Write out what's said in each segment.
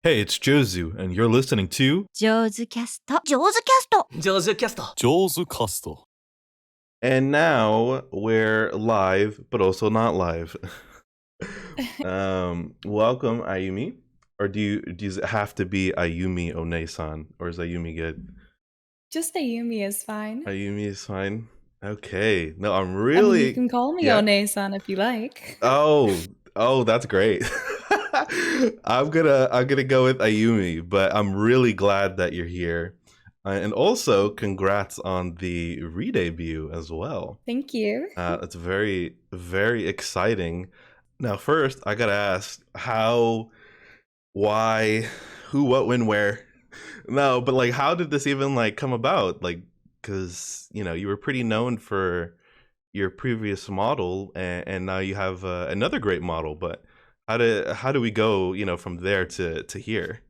Hey, it's Jozu, and you're listening to Jozucast. Jozucast. Jozucast. And now we're live, but also not live. Welcome, Ayumi. Or does it have to be Ayumi One-san, or is Ayumi good? Just Ayumi is fine. Ayumi is fine. Okay. No, I'm I mean, you really can call me One-san if you like. Oh, that's great. I'm gonna go with Ayumi, but I'm really glad that you're here. And also, congrats on the re-debut as well. Thank you. It's very, very exciting. Now, first, I gotta ask how, why, who, what, when, where. No, but like, how did this even like come about? Like, because you were pretty known for your previous model, and now you have another great model. But how do we go, from there to here?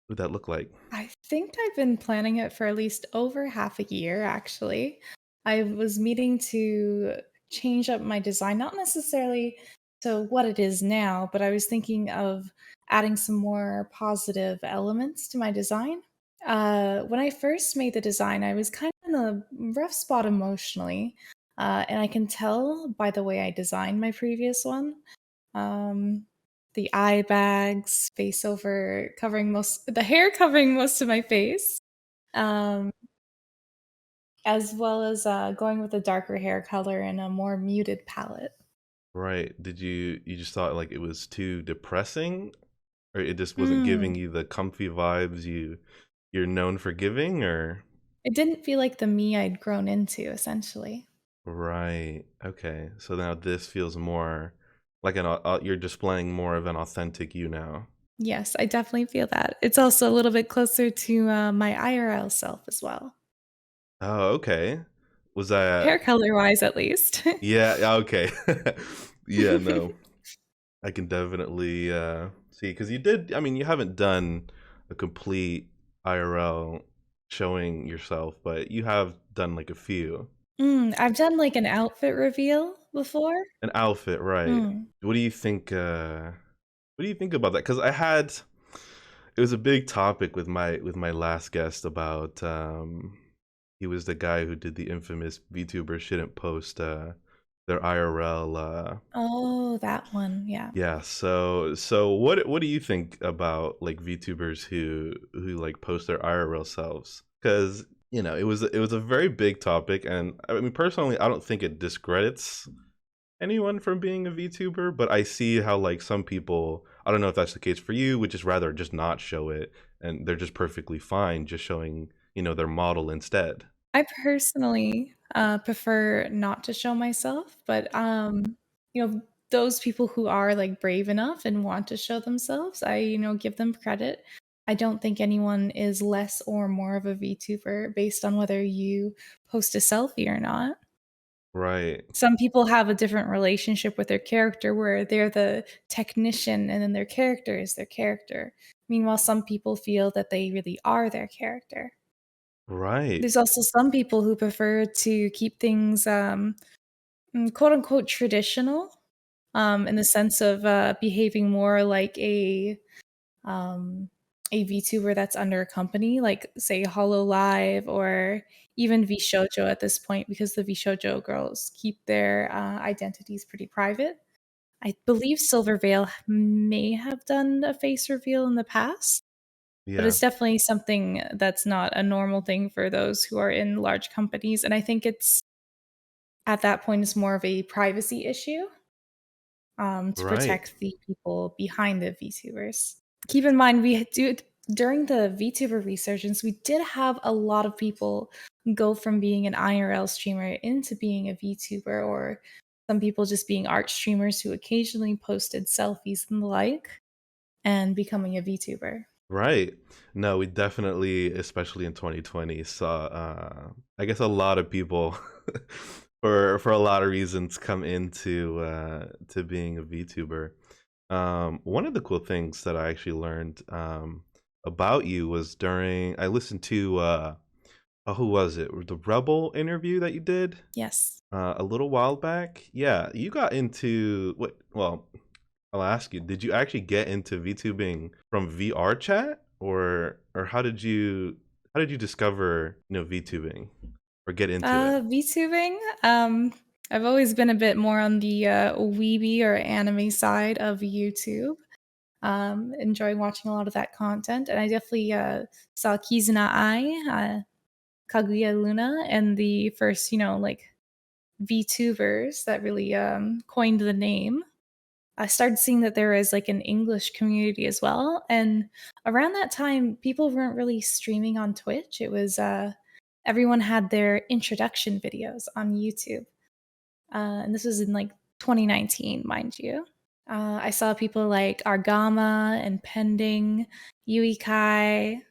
What would that look like? I think I've been planning it for at least over half a year, actually. I was meaning to change up my design, not necessarily to what it is now, but I was thinking of adding some more positive elements to my design. When I first made the design, I was kind of in a rough spot emotionally, and I can tell by the way I designed my previous one. Um, the eye bags, face over covering the hair covering most of my face, um, as well as going with a darker hair color and a more muted palette. Right? Did you just thought like it was too depressing, or it just wasn't Mm. giving you the comfy vibes you're known for giving, or? It didn't feel like the me I'd grown into, essentially. Right. Okay. So now this feels more like you're displaying more of an authentic you now. Yes, I definitely feel that. It's also a little bit closer to my IRL self as well, Oh, okay. Was hair that? color wise, at least. Yeah, okay. Yeah, no. I can definitely see, because you haven't done a complete IRL showing yourself, but you have done like a few. I've done like an outfit reveal before. An outfit, right. Mm. What do you think about that? Because it was a big topic with my last guest about he was the guy who did the infamous VTuber shouldn't post their IRL Oh, that one. Yeah. yeah. So what do you think about like VTubers who like post their IRL selves? Because it was a very big topic, and I mean personally I don't think it discredits anyone from being a VTuber, but I see how like some people, I don't know if that's the case for you, would just rather just not show it, and they're just perfectly fine just showing, their model instead. I personally prefer not to show myself, but you know, those people who are like brave enough and want to show themselves, I give them credit. I don't think anyone is less or more of a VTuber based on whether you post a selfie or not. Right. Some people have a different relationship with their character where they're the technician and then their character is their character. Meanwhile, some people feel that they really are their character. Right. There's also some people who prefer to keep things, quote unquote traditional, in the sense of behaving more like um, a VTuber that's under a company, like say Hollow Live or even VShojo at this point, because the VShojo girls keep their identities pretty private. I believe Silver Veil may have done a face reveal in the past, but Yeah. it's definitely something that's not a normal thing for those who are in large companies, and I think it's at that point, it's more of a privacy issue, to Right. protect the people behind the VTubers. Keep in mind, we do during the VTuber resurgence, we did have a lot of people go from being an IRL streamer into being a VTuber, or some people just being art streamers who occasionally posted selfies and the like, and becoming a VTuber. Right. No, we definitely, especially in 2020, saw I guess a lot of people for a lot of reasons come into to being a VTuber. One of the cool things that I actually learned about you was during I listened to who was it? The Rebel interview that you did Yes. a little while back. Yeah, you got into what? Well, I'll ask you, did you actually get into VTubing from VR chat, or how did you discover, VTubing or get into it? VTubing, I've always been a bit more on the weeby or anime side of YouTube. Enjoying watching a lot of that content, and I definitely saw Kizuna Ai, Kaguya Luna, and the first, like VTubers that really coined the name. I started seeing that there is like an English community as well. And around that time, people weren't really streaming on Twitch. It was everyone had their introduction videos on YouTube. And this was in like 2019, mind you. I saw people like Argama and Pending, Yui Kai,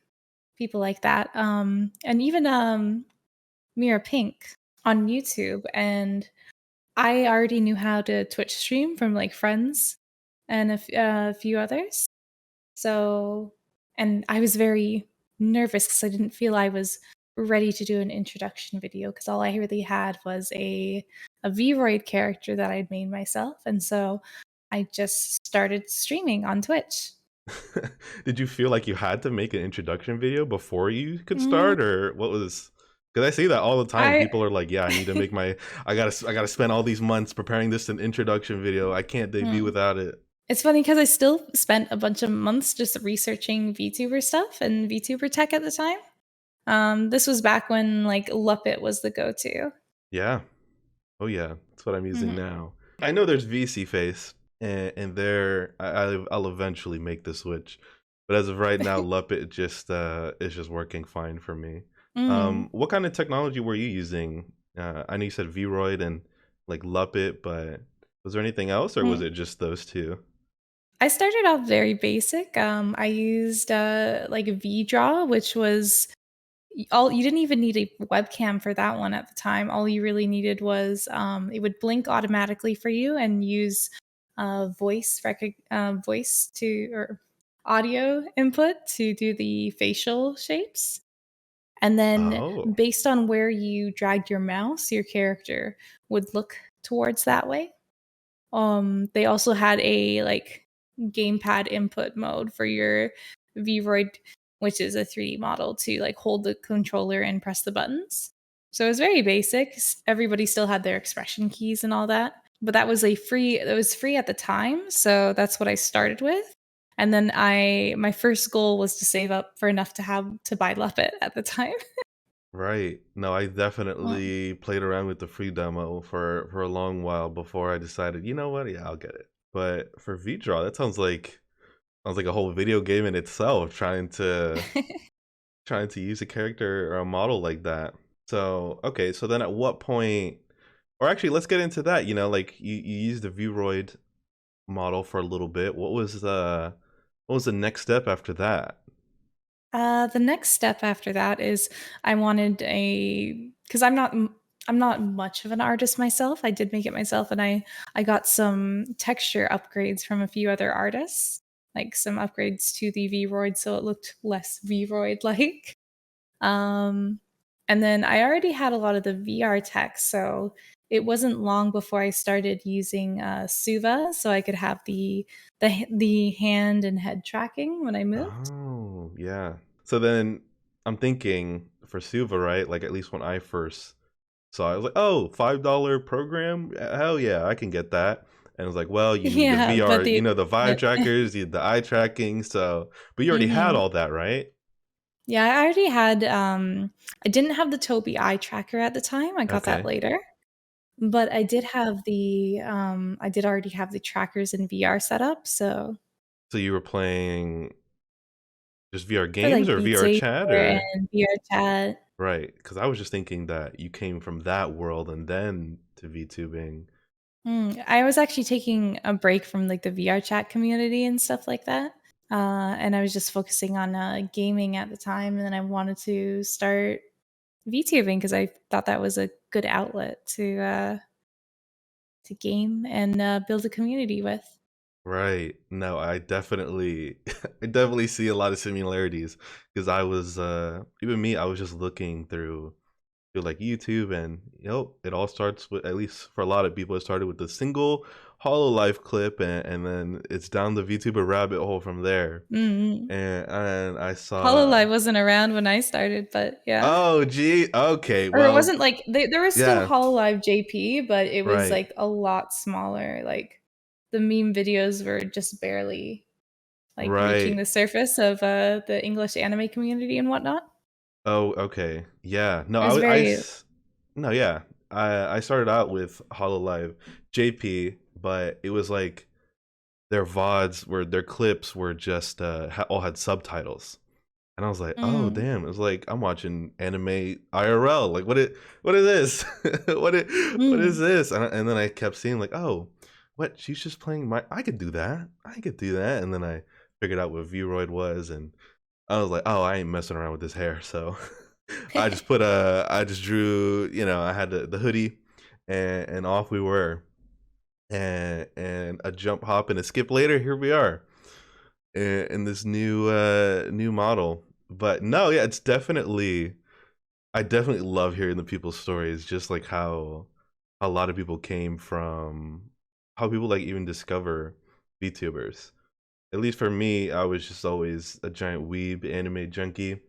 people like that. And even Mira Pink on YouTube. And I already knew how to Twitch stream from like friends and a few others. So, and I was very nervous because I didn't feel I was ready to do an introduction video because all I really had was a Vroid character that I'd made myself, and so I just started streaming on Twitch. Did you feel like you had to make an introduction video before you could Mm, start, or what was? Because I see that all the time. I People are like, "Yeah, I need to make my. I gotta spend all these months preparing this an introduction video. I can't debut mm. without it." It's funny because I still spent a bunch of months just researching VTuber stuff and VTuber tech at the time. This was back when like Luppet was the go-to. Yeah. Oh yeah, that's what I'm using Mhm. now. I know there's VC Face, and there I'll eventually make the switch, but as of right now, Luppet just is just working fine for me. Mm. What kind of technology were you using? I know you said Vroid and like Luppet, but was there anything else, or was Mm. it just those two? I started off very basic. I used like VDraw, which was all you didn't even need a webcam for that one at the time. All you really needed was it would blink automatically for you and use voice to or audio input to do the facial shapes. And then Oh, based on where you dragged your mouse, your character would look towards that way. They also had a like gamepad input mode for your Vroid, which is a 3D model to like hold the controller and press the buttons. So it was very basic. Everybody still had their expression keys and all that, but it was free at the time, so that's what I started with. And then my first goal was to save up for enough to have to buy Luppet at the time. right. No, I Mm. definitely played around with the free demo for a long while before I decided, you know what? Yeah, I'll get it. But for VDraw, that sounds like a whole video game in itself, trying to use a character or a model like that. So, okay, so then at what point, or actually let's get into that, like you used the Vroid model for a little bit. What was the next step after that? The next step after that is I wanted a because I'm not much of an artist myself. I did make it myself, and I got some texture upgrades from a few other artists, like some upgrades to the Vroid, so it looked less Vroid like. Um, and then I already had a lot of the VR tech, so it wasn't long before I started using Suva, so I could have the hand and head tracking when I moved. Oh, yeah. So then I'm thinking for Suva, right? Like at least when I first saw it, I was like, oh, $5 program? Hell yeah, I can get that. And it was like, well, you need the Yeah, VR, but the the Vive but trackers, you need the eye tracking. So, but you already had mhm. all that, right? Yeah, I already had, I didn't have the Tobii eye tracker at the time, I got that Okay. later, but I did already have the trackers in VR set up, so So you were playing just VR for, games like, or Beat VR Saber chat or and VR Chat. right? Because I was just thinking that you came from that world and then to VTubing. I was actually taking a break from, like, the VR Chat community and stuff like that, and I was just focusing on, gaming at the time, and then I wanted to start VTubing because I thought that was a good outlet to game and build a community with. Right. No, I definitely I definitely see a lot of similarities because I was even me, I was just looking through like YouTube, and it all starts with, at least for a lot of people, it started with a single Hololive clip, and then it's down the VTuber rabbit hole from there. Mm. And I saw. Hololive wasn't around when I started, but yeah. Oh, gee. Okay. Or it Well, wasn't like there was still yeah. Hololive JP, but it was Right. like a lot smaller. Like the meme videos were just barely like reaching Right. the surface of the English anime community and whatnot. Oh, okay. Yeah. No, It was very no, yeah. I started out with Hololive JP, but it was like their VODs were their clips were just all had subtitles. And I was like, "Oh, mm, damn." It was like I'm watching anime IRL. Like what is this? What is mm. this? And then I kept seeing like, "Oh, what? She's just playing my I could do that. I could do that." And then I figured out what Vroid was, and I was like, "Oh, I ain't messing around with this hair." So I just drew, I had the hoodie, and off we were. And a jump, hop, and a skip later, here we are in this new model. But no, yeah, it's definitely I definitely love hearing the people's stories, just like how a lot of people came from, how people like even discover VTubers. At least for me, I was just always a giant weeb anime junkie,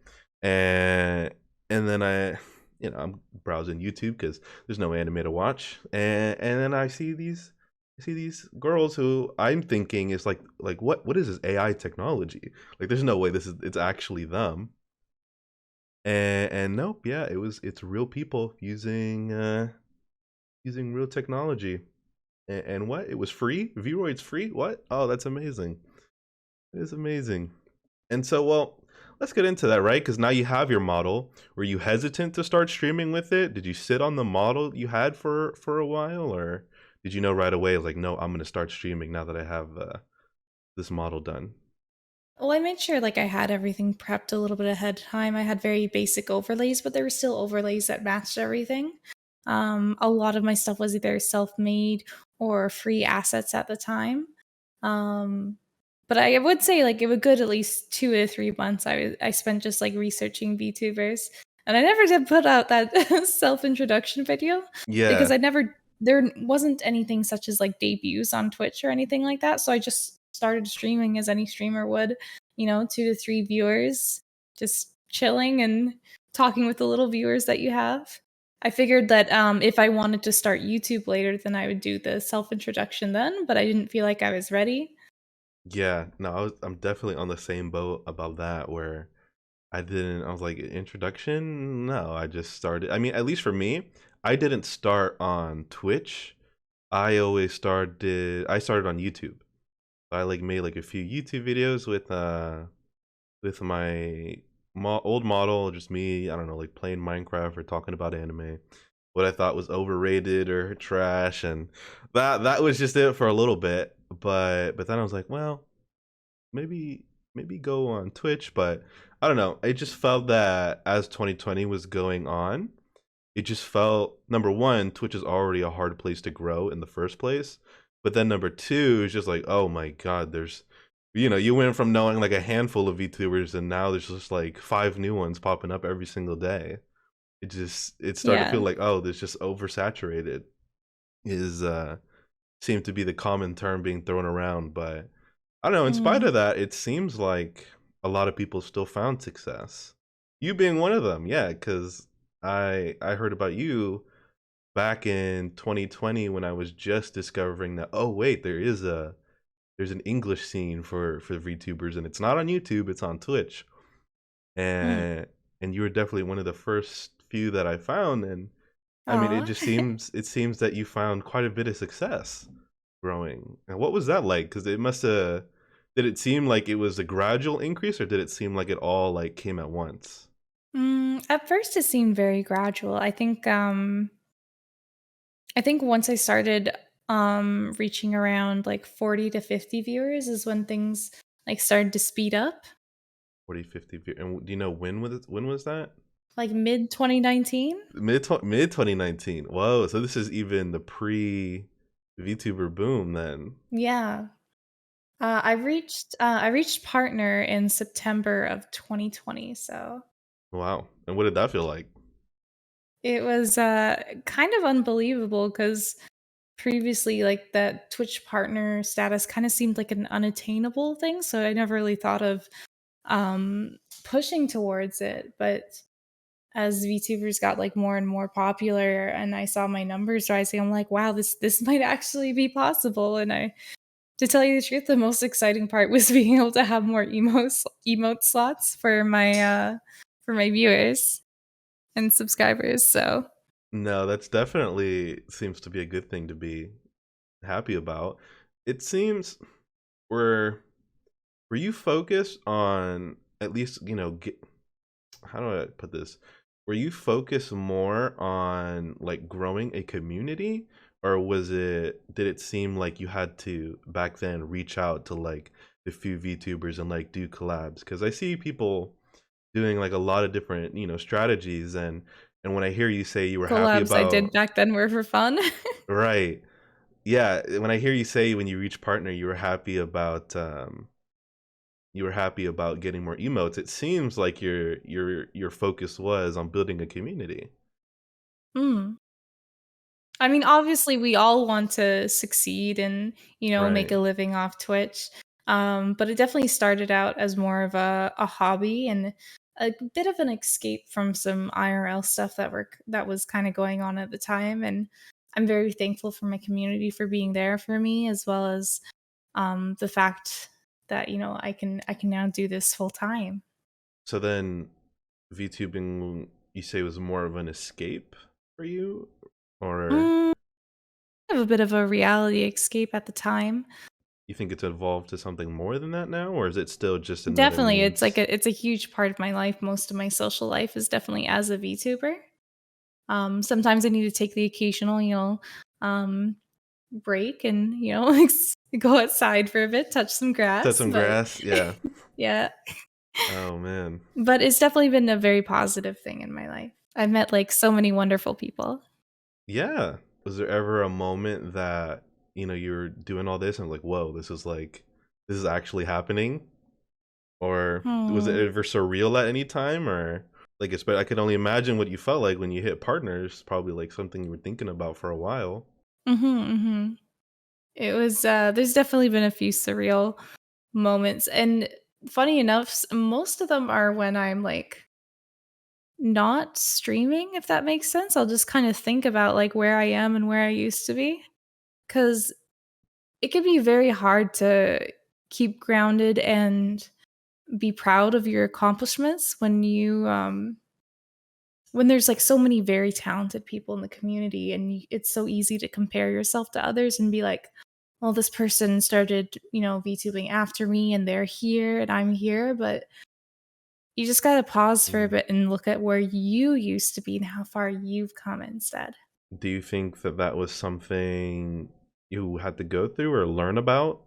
and then I'm browsing YouTube because there's no anime to watch, and then I see these girls who I'm thinking is like what is this AI technology? Like, there's no way it's actually them. And nope, yeah, it's real people using real technology. And what? It was free? Vroid's free? What? Oh, that's amazing. It is amazing. And so, well, let's get into that, right? Because now you have your model. Were you hesitant to start streaming with it? Did you sit on the model you had for a while, or did you know right away, like, no, I'm going to start streaming now that I have this model done? Well, I made sure like I had everything prepped a little bit ahead of time. I had very basic overlays, but there were still overlays that matched everything. A lot of my stuff was either self-made or free assets at the time. Um, but I would say like it would good at least 2 to 3 months. I spent just like researching VTubers, and I never did put out that self-introduction video because Yeah, I never there wasn't anything such as like debuts on Twitch or anything like that. So I just started streaming as any streamer would, 2 to 3 viewers, just chilling and talking with the little viewers that you have. I figured that if I wanted to start YouTube later, then I would do the self introduction then, but I didn't feel like I was ready. yeah. No, I'm definitely on the same boat about that, where I was like, introduction? No, I just started. I mean, at least for me, I didn't start on Twitch. I started on YouTube. I like made like a few YouTube videos with my old model, just me, I don't know, like playing Minecraft or talking about anime, what I thought was overrated or trash, and that was just it for a little bit. But then I was like, well, maybe go on Twitch, but I don't know. It just felt that as 2020 was going on, it just felt, number one, Twitch is already a hard place to grow in the first place. But then number two is just like, oh my god, there's, you went from knowing like a handful of VTubers, and now there's just like five new ones popping up every single day. It started to feel Yeah. like, oh, there's just oversaturated is seemed to be the common term being thrown around. But I don't know, in spite Mm. of that, it seems like a lot of people still found success. You being one of them, yeah, because I heard about you back in 2020 when I was just discovering that, oh wait, there's an English scene for VTubers, and it's not on YouTube, it's on Twitch. Mm. And you were definitely one of the first few that I found, and I mean, Aw. it seems that you found quite a bit of success growing. And what was that like? Because it must have, did it seem like it was a gradual increase, or did it seem like it all like came at once? At first it seemed very gradual. I think once I started reaching around like 40 to 50 viewers is when things like started to speed up, 40, 50, and do you know when was that? like mid 2019. Mid 2019. Whoa, so this is even the pre VTuber boom then. Yeah. I reached partner in September of 2020, so Wow. And what did that feel like? it was kind of unbelievable because previously, like, that Twitch partner status kinda seemed like an unattainable thing, so I never really thought of, um, pushing towards it, but as VTubers got, like, more and more popular and I saw my numbers rising, I'm like, "Wow, this might actually be possible," and I to tell you the truth, the most exciting part was being able to have more emote slots for my viewers and subscribers, so No, that's definitely seems to be a good thing to be happy about. It seems were were you focused on at least, how do I put this? Were you focused more on like growing a community, or did it seem like you had to back then reach out to like the few VTubers and like do collabs? Because I see people doing like a lot of different, strategies, and when I hear you say you were happy collabs I did about, back then were for fun. right, yeah, when I hear you say when you reach partner you were happy about getting more emotes, it seems like your focus was on building a community. Mm. I mean, obviously, we all want to succeed and, make Right. a living off Twitch. But it definitely started out as more of a hobby and a bit of an escape from some IRL stuff that was kind of going on at the time. And I'm very thankful for my community for being there for me, as well as the fact that I can now do this full time. So then VTubing, you say, was more of an escape for you, or Mm, I have a bit of a reality escape at the time. you think it's evolved to something more than that now, or is it still just another Definitely, it's like means? it's a huge part of my life. Most of my social life is definitely as a VTuber. Sometimes I need to take the occasional, um, break and go outside for a bit, touch some Touch grass. some But grass, yeah. yeah, Oh man. but it's definitely been a very positive thing in my life. I've met like so many wonderful people. Yeah. Was there ever a moment that, you were doing all this and like, whoa, this is actually happening? Or was it Hmm. ever surreal at any time? Or like, I could only imagine what you felt like when you hit partners, probably like something you were thinking about for a while. Mm-hmm, mm-hmm. It was. There's definitely been a few surreal moments, and funny enough, most of them are when I'm like not streaming, if that makes sense. I'll just kind of think about like where I am and where I used to be, because it can be very hard to keep grounded and be proud of your accomplishments when there's like so many very talented people in the community, and it's so easy to compare yourself to others and be like, well, this person started VTubing after me and they're here and I'm here. But you just gotta pause for a Mm. bit and look at where you used to be and how far you've come instead. Do you think that that was something you had to go through or learn about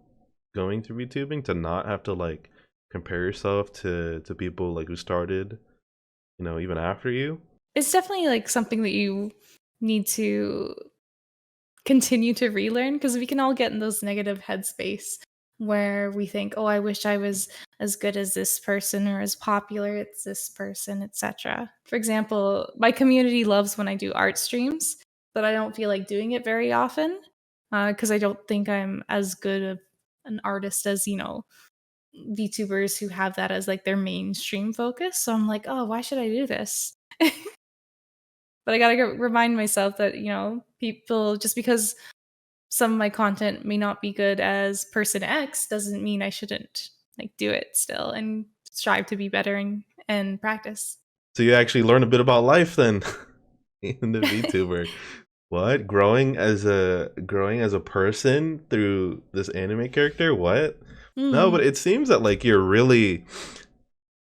going through YouTubing to not have to like compare yourself to people like who started, even after you? It's definitely like something that you need to continue to relearn, because we can all get in those negative headspace where we think, oh, I wish I was as good as this person or as popular as this person, etc. For example, my community loves when I do art streams, but I don't feel like doing it very often because I don't think I'm as good of an artist as VTubers who have that as like their mainstream focus. So I'm like, oh, why should I do this? But I gotta remind myself that people, just because some of my content may not be good as person X doesn't mean I shouldn't like do it still and strive to be better and practice. So you actually learn a bit about life then in the VTuber. What? Growing as a person through this anime character? What? No, but Mm. it seems that like you're really,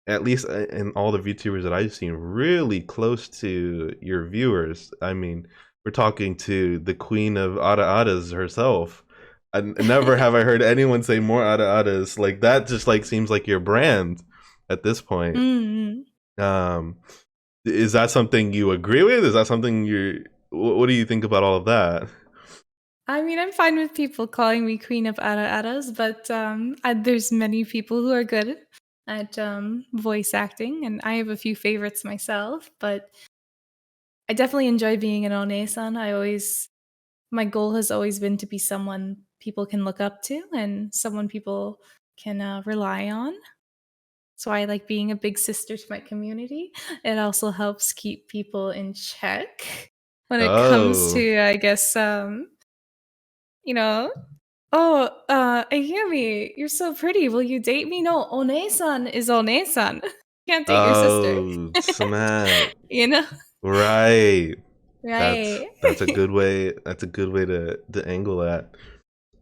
at least in all the VTubers that I've seen, really close to your viewers. I mean, we're talking to the queen of Ada herself. Never have I heard anyone say more Ada. Like that just like seems like your brand at this point. Mm. Um, is that something you agree with? Is that something what do you think about all of that? I mean, I'm fine with people calling me Queen of Aras, but there's many people who are good at voice acting, and I have a few favorites myself. But I definitely enjoy being an One-san. I always my goal has always been to be someone people can look up to and someone people can rely on. So I like being a big sister to my community. It also helps keep people in check when it comes Oh, to, I guess, you know, oh, Ayumi, you're so pretty. Will you date me? No, One-san is One-san. Can't date your sister. oh, snap! You know? Right. Right. That's a good way. That's a good way to angle that.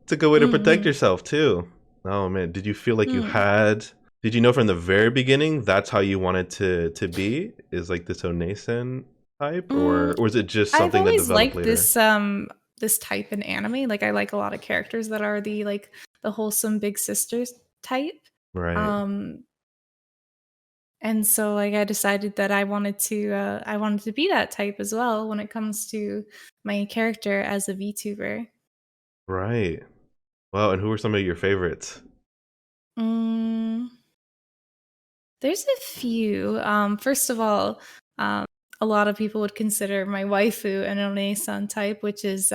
It's a good way to protect Mhm. yourself too. Oh man, did you feel like you Mm. had? Did you know from the very beginning that's how you wanted to be? Is like this Onesen type, Mm, or was it just I've something that always developed liked later? this type in anime. Like I like a lot of characters that are the wholesome big sisters type. Right, Um and so like I decided that I wanted to be that type as well when it comes to my character as a VTuber. right. Wow, and who were some of your favorites? Mm, there's a few. First of all, um, a lot of people would consider my waifu an One-san type, which is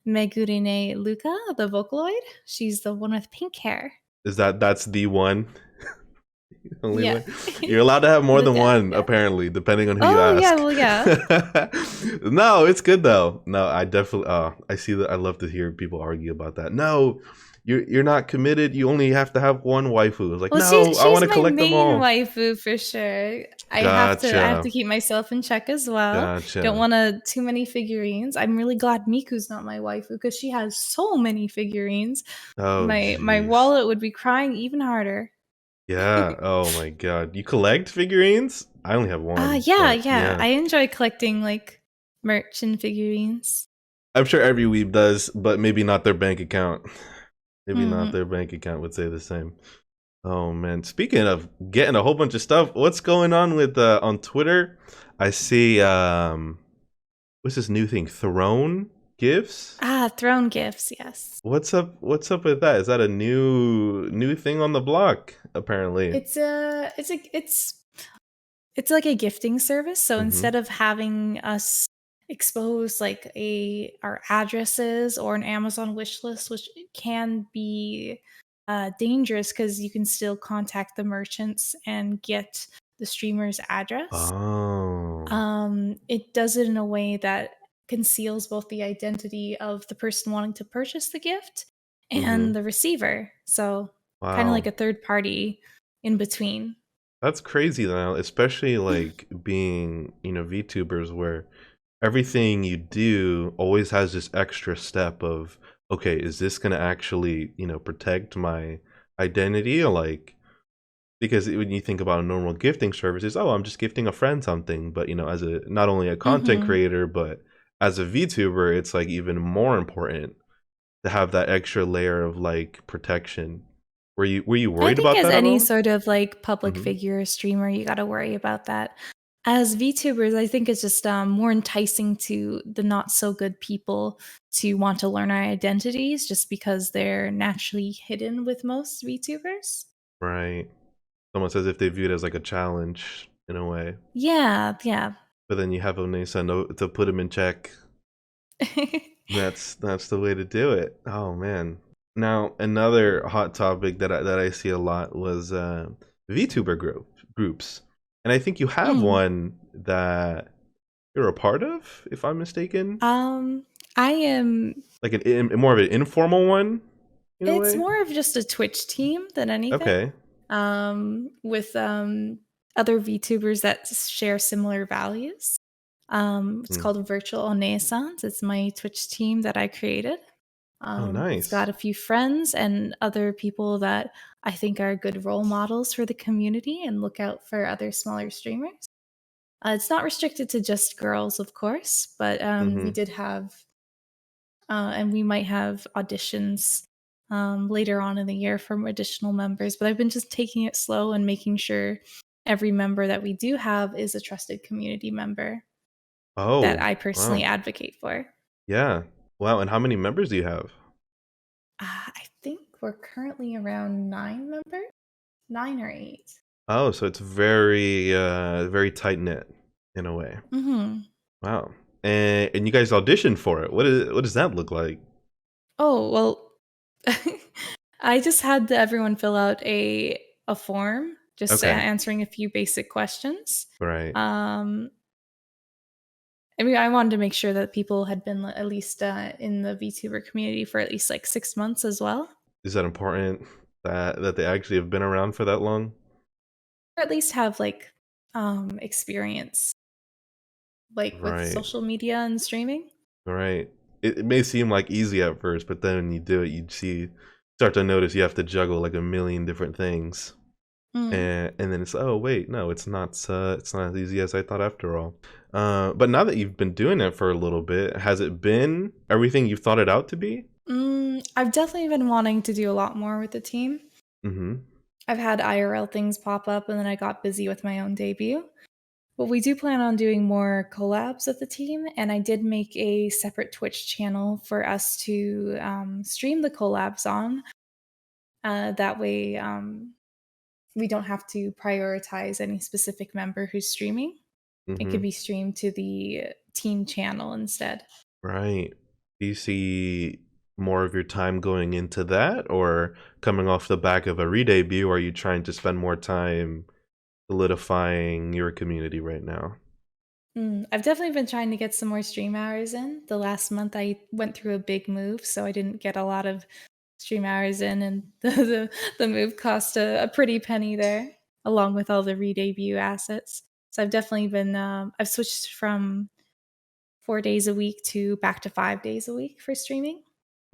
Megurine Luca, the Vocaloid. She's the one with pink hair. That's the one? Only Yeah. one? You're allowed to have more than Yeah, one, yeah. apparently, depending on who you Oh, yeah, ask. well, yeah. No, it's good though. No, I definitely. I see that. I love to hear people argue about that. No, you're not committed. You only have to have one waifu. It's like, Well, no, I want she's to my collect them main all. waifu for sure. I have Gotcha, to keep myself in check as well. Don't gotcha. want too many figurines. I'm really glad Miku's not my waifu because she has so many figurines. Oh, My jeez. wallet would be crying even harder. Yeah. Oh my God. You collect figurines? I only have one, Yeah, but yeah. yeah. I enjoy collecting like merch and figurines. I'm sure every weeb does, but maybe not their bank account. Maybe not Mhm. their bank account would say the same. Oh man, speaking of getting a whole bunch of stuff, what's going on with on Twitter? I see what's this new thing? Throne gifts? Throne gifts, yes. What's up with that? Is that a new thing on the block apparently? It's like a gifting service. So Mhm. instead of having us expose like a our addresses or an Amazon wish list, which can be dangerous because you can still contact the merchants and get the streamer's address. Oh. It does it in a way that conceals both the identity of the person wanting to purchase the gift Mhm. and the receiver. So kind of like Wow. a third party in between. That's crazy now, especially like being, VTubers where everything you do always has this extra step of, okay, is this going to actually, protect my identity? Or like, because when you think about a normal gifting service, it's, oh, I'm just gifting a friend something. But, as a, not only a content Mhm. creator, but as a VTuber, it's like even more important to have that extra layer of like protection. Were you I worried think about as that at any all? sort of like public Hmm. figure or streamer, you got to worry about that. As VTubers, I think it's just more enticing to the not so good people to want to learn our identities just because they're naturally hidden with most VTubers. Right. Almost as if they view it as like a challenge in a way. Yeah, yeah. But then you have Onesa to put him in check. That's the way to do it. Oh man. Now another hot topic that I see a lot was VTuber groups, and I think you have Mm. one that you're a part of, if I'm mistaken. Um, I am. Like more of an informal one in a It's way. more of just a Twitch team than anything. Okay. With other VTubers that share similar values. It's Hmm. called Virtual Renaissance. It's my Twitch team that I created. Oh, It's got nice. a few friends and other people that I think are good role models for the community and look out for other smaller streamers. It's not restricted to just girls, of course, but we Mm-hmm. did have, and we might have auditions later on in the year from additional members. But I've been just taking it slow and making sure every member that we do have is a trusted community member that Oh, I personally wow. advocate for. Yeah. Wow. And how many members do you have? I think we're currently around 9 members, 9 or 8. Oh, so it's very tight knit in a way. Hmm. Wow. and you guys auditioned for it. What does that look like? Oh, well, I just had everyone fill out a form, just Okay, answering a few basic questions. right. Um, I mean, I wanted to make sure that people had been at least in the VTuber community for at least like 6 months as well, Is that important that they actually have been around for that long? or at least have like experience like with Right, social media and streaming. right. It may seem like easy at first, but then when you do it, start to notice you have to juggle like a million different things. Mm. And then it's, oh wait, no, it's not as easy as I thought after all. But now that you've been doing it for a little bit, has it been everything you've thought it out to be? I've definitely been wanting to do a lot more with the team. Mm-hmm. I've had IRL things pop up, and then I got busy with my own debut. But we do plan on doing more collabs with the team, and I did make a separate Twitch channel for us to stream the collabs on. That way, we don't have to prioritize any specific member who's streaming. It Mm-hmm. could be streamed to the team channel instead. Right. Do you see more of your time going into that, or coming off the back of a re-debut? Are you trying to spend more time solidifying your community right now? I've definitely been trying to get some more stream hours in. The last month I went through a big move, so I didn't get a lot of stream hours in, and the move cost a pretty penny there, along with all the re-debut assets. So I've definitely been I've switched from 4 days a week to back to 5 days a week for streaming,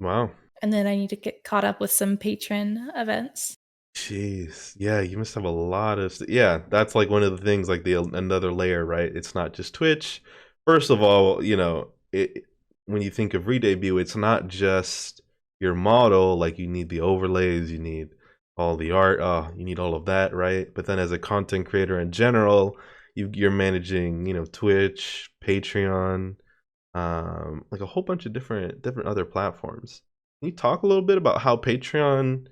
Wow. and then I need to get caught up with some patron events. Jeez. Yeah, you must have a lot of yeah, that's like one of the things, like the another layer, right? It's not just Twitch. First of all, when you think of re-debut, it's not just your model, like you need the overlays, you need all the art, you need all of that, right? But then as a content creator in general, you're managing, Twitch, Patreon, like a whole bunch of different other platforms. Can you talk a little bit about how Patreon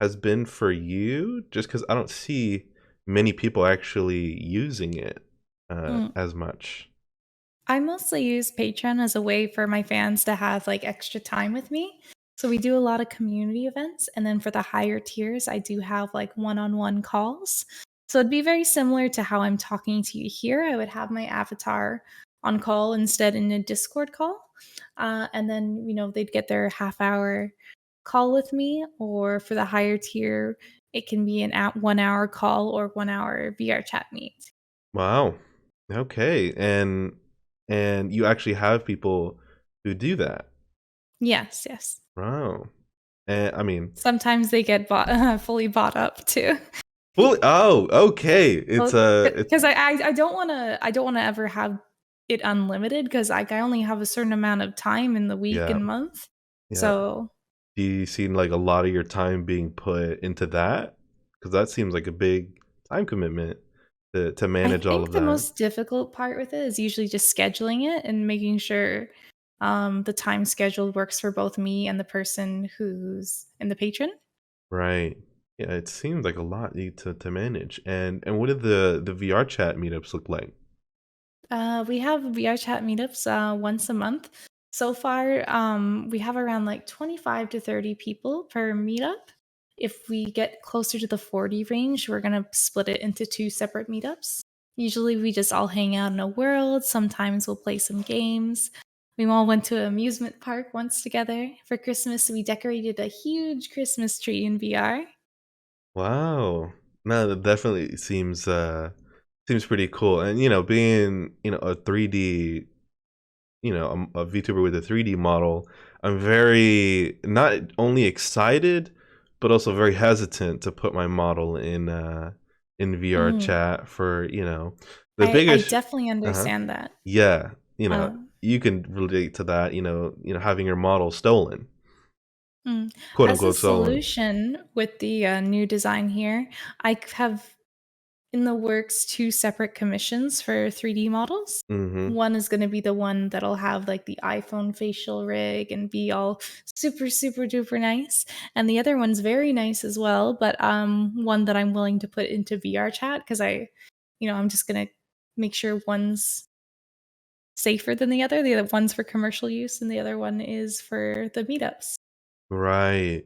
has been for you? Just because I don't see many people actually using it Mm. as much. I mostly use Patreon as a way for my fans to have like extra time with me. So we do a lot of community events. And then for the higher tiers, I do have like one on one calls. So it'd be very similar to how I'm talking to you here. I would have my avatar on call instead in a Discord call. And then, they'd get their half-hour call with me. Or for the higher tier, it can be an at 1 hour call or 1 hour VR chat meet. Wow. Okay. And you actually have people who do that. Yes, yes. Wow. And I mean, Sometimes they get fully bought up too. fully. Oh, okay. It's Well, a. because I don't wanna ever have it unlimited because I only have a certain amount of time in the week Yeah. and month. Yeah. So Do you see like a lot of your time being put into that? Because that seems like a big time commitment to I manage all think of the that. most difficult part with it is usually just scheduling it and making sure the time schedule works for both me and the person who's in the patron. Right. Yeah, it seems like a lot to manage. And what did the VR chat meetups look like? We have VR chat meetups once a month. So far, we have around like 25 to 30 people per meetup. If we get closer to the 40 range, we're going to split it into two separate meetups. Usually, we just all hang out in a world. Sometimes we'll play some games. We all went to an amusement park once together. For Christmas, we decorated a huge Christmas tree in VR. Wow. No, that definitely seems pretty cool. And being, a 3D, a VTuber with a 3D model, I'm very not only excited but also very hesitant to put my model in VR Mm, chat for, the I biggest definitely uh-huh. understand that. Yeah, Um, you can relate to that, having your model stolen, Mm. quote As a unquote stolen. solution with the new design here, have in the works two separate commissions for 3D models. Mhm. One is going to be the one that'll have like the iPhone facial rig and be all super, super duper nice. And the other one's very nice as well, but one that I'm willing to put into VR chat because I'm just going to make sure one's safer than the other. The other one's for commercial use, and the other one is for the meetups. Right.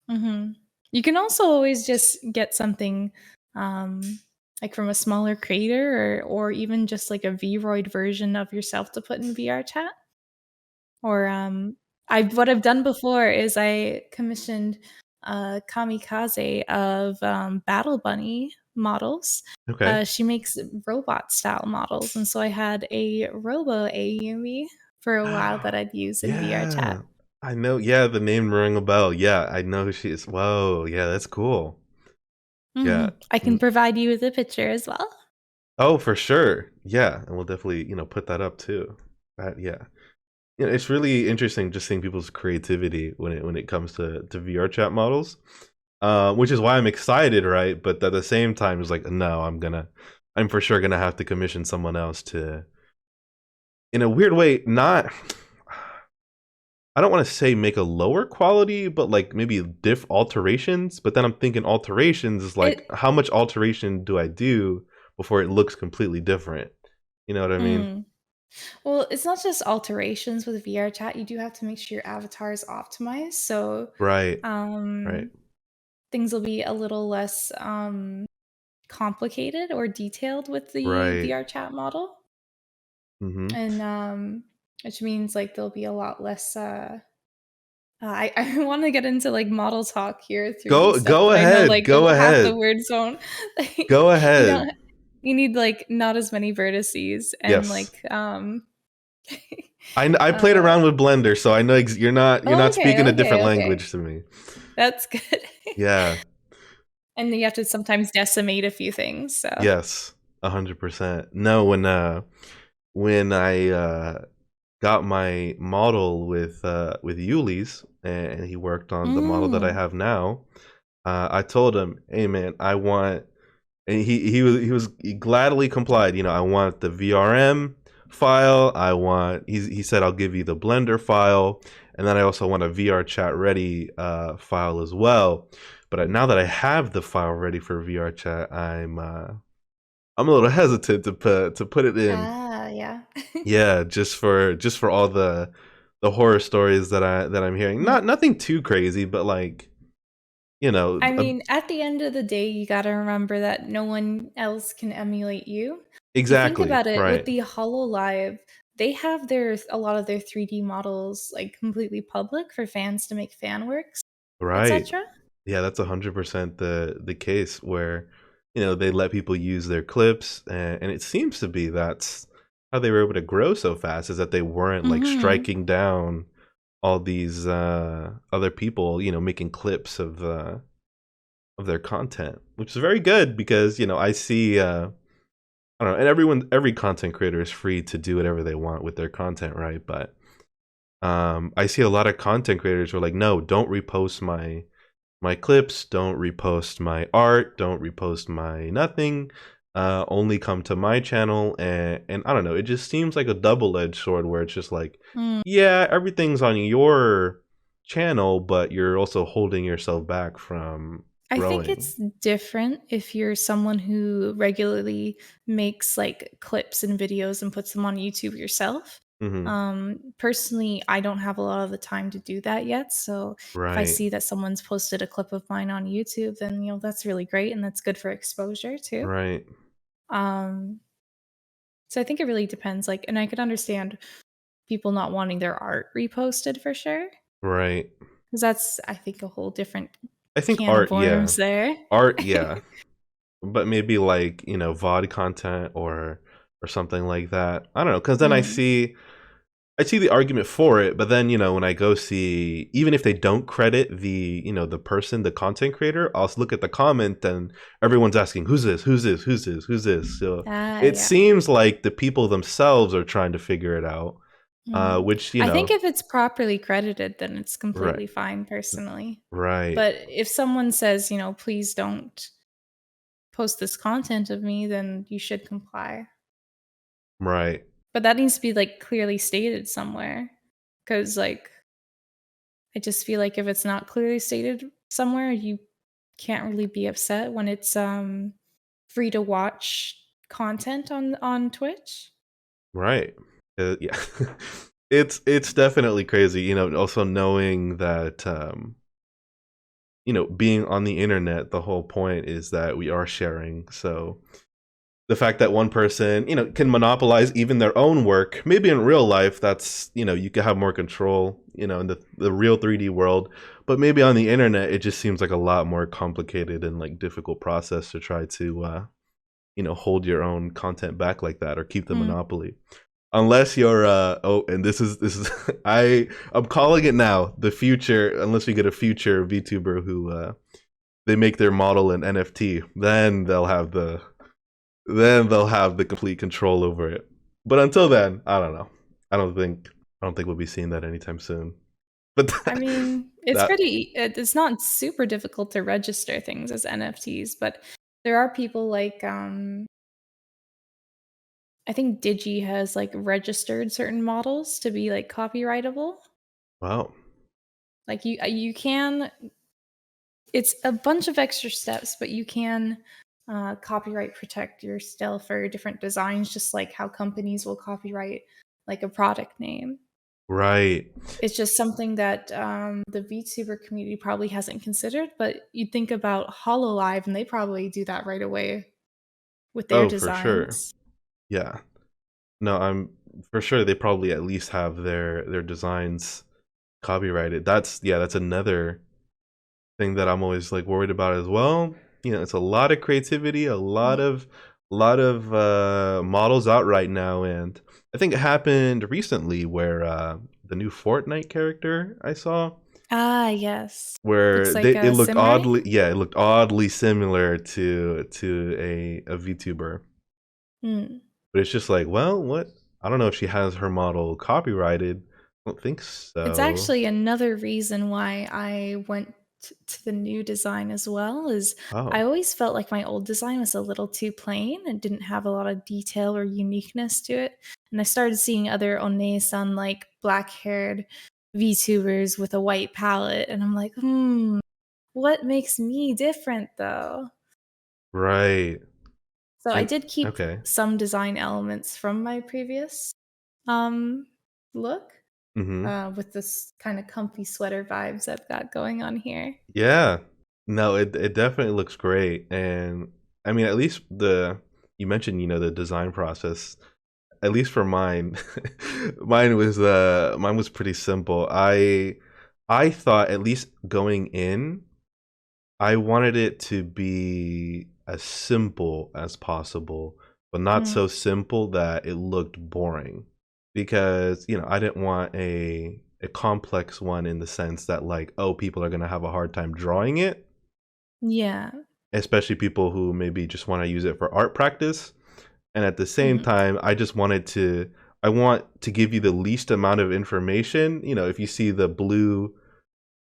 Hmm. You can also always just get something um, like from a smaller creator, or even just like a Vroid version of yourself to put in VR chat. Or I what I've done before is I commissioned a kamikaze of Battle Bunny models. Okay. She makes robot style models, and so I had a Robo Ayumi for a while that I'd use in VR chat. Yeah. I know. Yeah, the name rang a bell. Yeah, I know who she is. Whoa. Yeah, that's cool. Yeah. I can Mm. provide you with a picture as well. Oh, for sure. Yeah, and we'll definitely, put that up too. That yeah. Yeah, it's really interesting just seeing people's creativity when it comes to VR chat models. Which is why I'm excited, right? But at the same time, it's like, no, I'm for sure gonna have to commission someone else to, in a weird way, not. I don't want to say make a lower quality, but like maybe diff alterations. But then I'm thinking alterations is like, It how much alteration do I do before it looks completely different? You know what I mean? mm. Well, it's not just alterations with VR chat. You do have to make sure your avatar is optimized. So Right, right, um, things will be a little less complicated or detailed with the right. VR chat model, Mm-hmm. and which means like there'll be a lot less. I want to get into like model talk here, 3D Go stuff, go but I know ahead. like Go half the ahead. words don't. Like, Go you ahead. don't. You need like not as many vertices and Yes. like I played uh around with Blender, so I know you're oh, not speaking okay, a different okay, okay. language to me. That's good. Yeah. And then you have to sometimes decimate a few things, so. Yes. 100%. No, when I got my model with Yuli's and he worked on the model that I Mm. have now, I told him, "Hey man, I want," and he gladly complied. I want the VRM file. He said I'll give you the Blender file, and then I also want a VR chat ready file as well. But now that I have the file ready for VR chat, I'm a little hesitant to put it in. Ah, yeah. Yeah, just for all the horror stories that I'm hearing. Mhm. Nothing too crazy, but like I a, mean, at the end of the day, you gotta remember that no one else can emulate you. If you think exactly about it, with right, the HoloLive, they have a lot of their 3D models, like, completely public for fans to make fan works, right. etcetera. Yeah, that's 100% the case where they let people use their clips, and it seems to be that's how they were able to grow so fast is that they weren't like Mhm. striking down all these other people making clips of their content, which is very good because I see I don't know, and every content creator is free to do whatever they want with their content, right? But I see a lot of content creators who are like, no, don't repost my clips, don't repost my art, don't repost my nothing. Only come to my channel, and I don't know. It just seems like a double-edged sword where it's just like, Mm. yeah, everything's on your channel, but you're also holding yourself back from I think growing. it's different if you're someone who regularly makes, like, clips and videos and puts them on YouTube yourself. Hmm. Personally, I don't have a lot of the time to do that yet, so if I Right, see that someone's posted a clip of mine on YouTube, then, that's really great and that's good for exposure too. right, Um, so I think it really depends, like, and I could understand people not wanting their art reposted for sure, right. because that's, I think, a whole different I think can of art, yeah, worms there. art, yeah. But maybe like VOD content or something like that. I don't know, because then I Mm. see the argument for it, but then when I go see, even if they don't credit the person, the content creator, I'll look at the comment and everyone's asking, who's this, who's this, who's this, who's this. So Ah, it yeah. seems like the people themselves are trying to figure it out, Mm. which I think if it's properly credited, then it's right, completely fine personally. right, But if someone says, "Please don't post this content of me," then you should comply. right, But that needs to be, like, clearly stated somewhere, because like, I just feel like if it's not clearly stated somewhere, you can't really be upset when it's, free to watch content on Twitch. right. Yeah. It's definitely crazy, also knowing that being on the internet, the whole point is that we are sharing. So the fact that one person, can monopolize even their own work, maybe in real life, that's, you could have more control, in the real 3D world. But maybe on the internet, it just seems like a lot more complicated and like difficult process to try to, hold your own content back like that or keep the Mm. monopoly. Unless you're, and this is, I'm calling it now, the future, unless we get a future VTuber who, they make their model an NFT, then they'll have the complete control over it. But until then, I don't know. I don't think we'll be seeing that anytime soon. But I mean, that it's not super difficult to register things as NFTs, but there are people like I think Digi has like registered certain models to be like copyrightable. wow. Like you can it's a bunch of extra steps, but you can copyright protect your still for different designs, just like how companies will copyright like a product name. Right. It's just something that the VTuber community probably hasn't considered, but you think about Hololive, and they probably do that right away with their Oh, for sure. designs. Yeah. No, I'm for sure they probably at least have their designs copyrighted. That's another thing that I'm always like worried about as well. It's a lot of creativity, a lot Mm. of models out right now, and I think it happened recently where the new Fortnite character I saw, Ah, yes. where Looks like it a looked Simray. oddly similar to a VTuber, Mm. but it's just like, well, what? I don't know if she has her model copyrighted. I don't think It's so. actually another reason why I went to the new design as well. Is I Oh, always felt like my old design was a little too plain and didn't have a lot of detail or uniqueness to it. And I started seeing other One-san like black-haired VTubers with a white palette, and I'm like, what makes me different though? right. So I And did keep okay. some design elements from my previous um look Mm-hmm. with this kind of comfy sweater vibes I've got going on here. Yeah. No, it definitely looks great. And I mean, at least you mentioned, the design process. At least for mine, mine was pretty simple. I thought at least going in, I wanted it to be as simple as possible, but not Mm, so simple that it looked boring. Because, I didn't want a complex one in the sense that like, oh, people are gonna have a hard time drawing it, yeah. especially people who maybe just want to use it for art practice. And at the same Mhm. time, I want to give you the least amount of information. If you see the blue,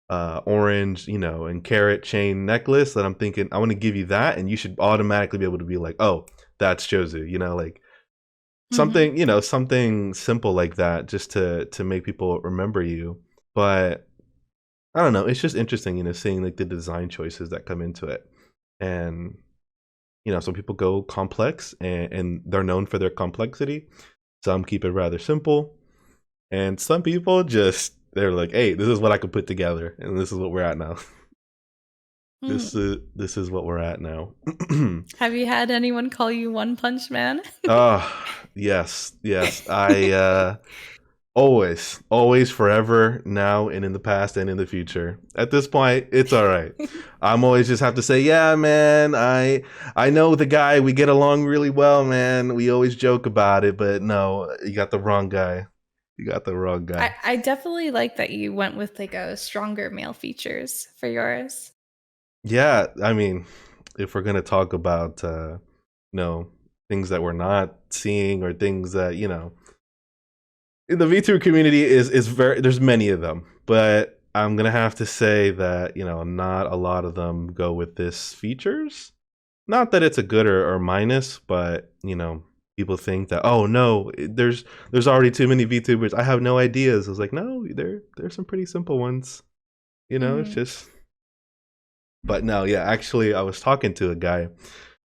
orange, and carrot chain necklace, that I'm thinking I want to give you that, and you should automatically be able to be like, oh, that's Jozu. Like Mhm. something simple like that, just to make people remember you. But I don't know. It's just interesting, seeing like the design choices that come into it, and some people go complex, and they're known for their complexity. Some keep it rather simple, and some people they're like, "Hey, this is what I could put together, and this is what we're at now. Mm. This is what we're at now." Have you had anyone call you One Punch Man? Yes, yes. I always, forever, now and in the past and in the future. At this point, it's all right. I'm always just have to say, yeah, man. I know the guy. We get along really well, man. We always joke about it, but no, you got the wrong guy. You got the wrong I guy. I definitely like that you went with like a stronger male features for yours. Yeah, I mean, if we're gonna talk about things that we're not seeing, or things that the VTuber community is very, there's many of them, but I'm gonna have to say that not a lot of them go with this features. Not that it's a good or minus, but people think that, oh no, there's already too many VTubers. I have no ideas. I was like, no, there's some pretty simple ones. It's Mm. just. But no, yeah, actually, I was talking to a guy,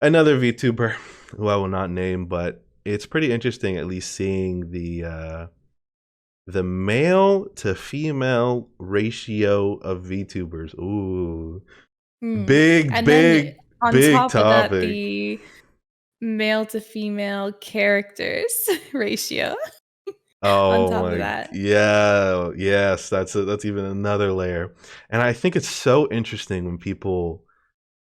another VTuber, who I will not name, but it's pretty interesting, at least seeing the male to female ratio of VTubers. Ooh, big, And then big, on big top of that, topic. the male to female characters ratio on Oh top of my, that. yeah, yes, that's even another layer. And I think it's so interesting when people,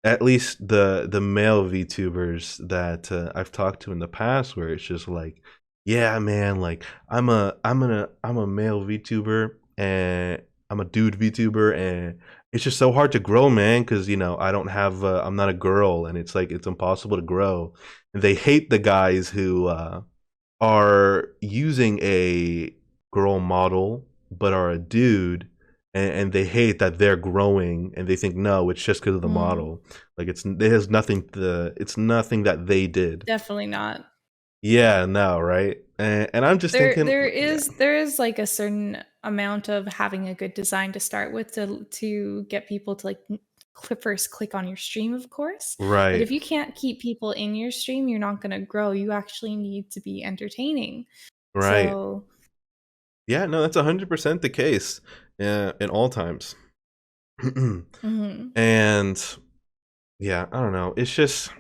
at least the male VTubers that I've talked to in the past, where it's just like, yeah, man, like I'm a male VTuber and I'm a dude VTuber, and it's just so hard to grow, man, because I don't have I'm not a girl, and it's like it's impossible to grow. And they hate the guys who are using a girl model but are a dude, and they hate that they're growing, and they think no, it's just because of the model. Like it has nothing to, it's nothing that they did. Definitely not. Yeah, no, right? And I'm just There thinking, there yeah, is there is like a certain amount of having a good design to start with to get people to like first click on your stream, of course. But right, if you can't keep people in your stream, you're not going to grow. You actually need to be entertaining. right. So, Yeah, no, that's 100% the case, in all times. mhm. And yeah, I don't know. It's just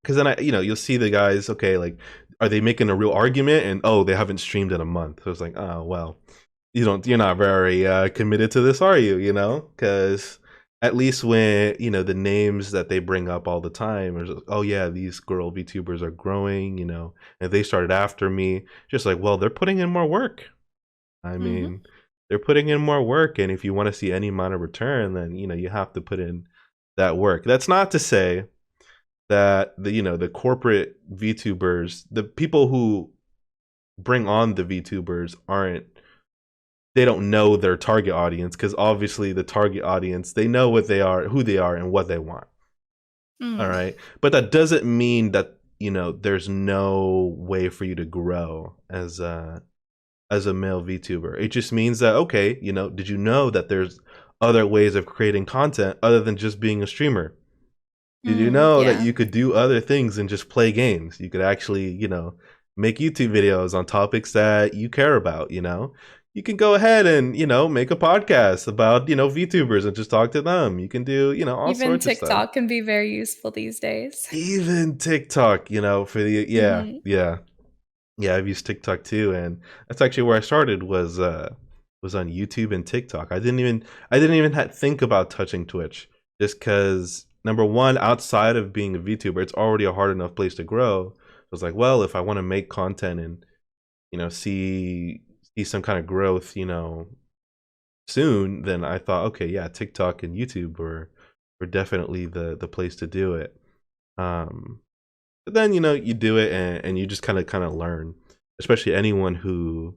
because then you'll see the guys. Okay, like, are they making a real argument? And oh, they haven't streamed in a month. So it's like, oh well, you're not very committed to this, are you? Because at least when the names that they bring up all the time is, oh yeah, these girl VTubers are growing. And they started after me. Just like, well, they're putting in more work. I Mhm. mean, they're putting in more work, and if you want to see any amount of return, then you have to put in that work. That's not to say that the corporate VTubers, the people who bring on the VTubers they don't know their target audience, because obviously the target audience, they know what they are, who they are, and what they want. All Mm. right, but that doesn't mean that there's no way for you to grow as a male VTuber. It just means that, okay, did you know that there's other ways of creating content other than just being a streamer? Did you know that Yeah. you could do other things than just play games? You could actually, make YouTube videos on topics that you care about, You can go ahead and, make a podcast about, VTubers and just talk to them. You can do, all Even sorts of stuff. TikTok can be very useful these days. Even TikTok, for the, yeah, Mhm. yeah. Yeah, I've used TikTok too, and that's actually where I started, was on YouTube and TikTok. I didn't even think about touching Twitch, just because number one, outside of being a VTuber, it's already a hard enough place to grow. I was like, well, if I want to make content and see some kind of growth, soon, then I thought, okay, yeah, TikTok and YouTube were definitely the place to do it. Um, but then you do it, and you just kind of learn, especially anyone who's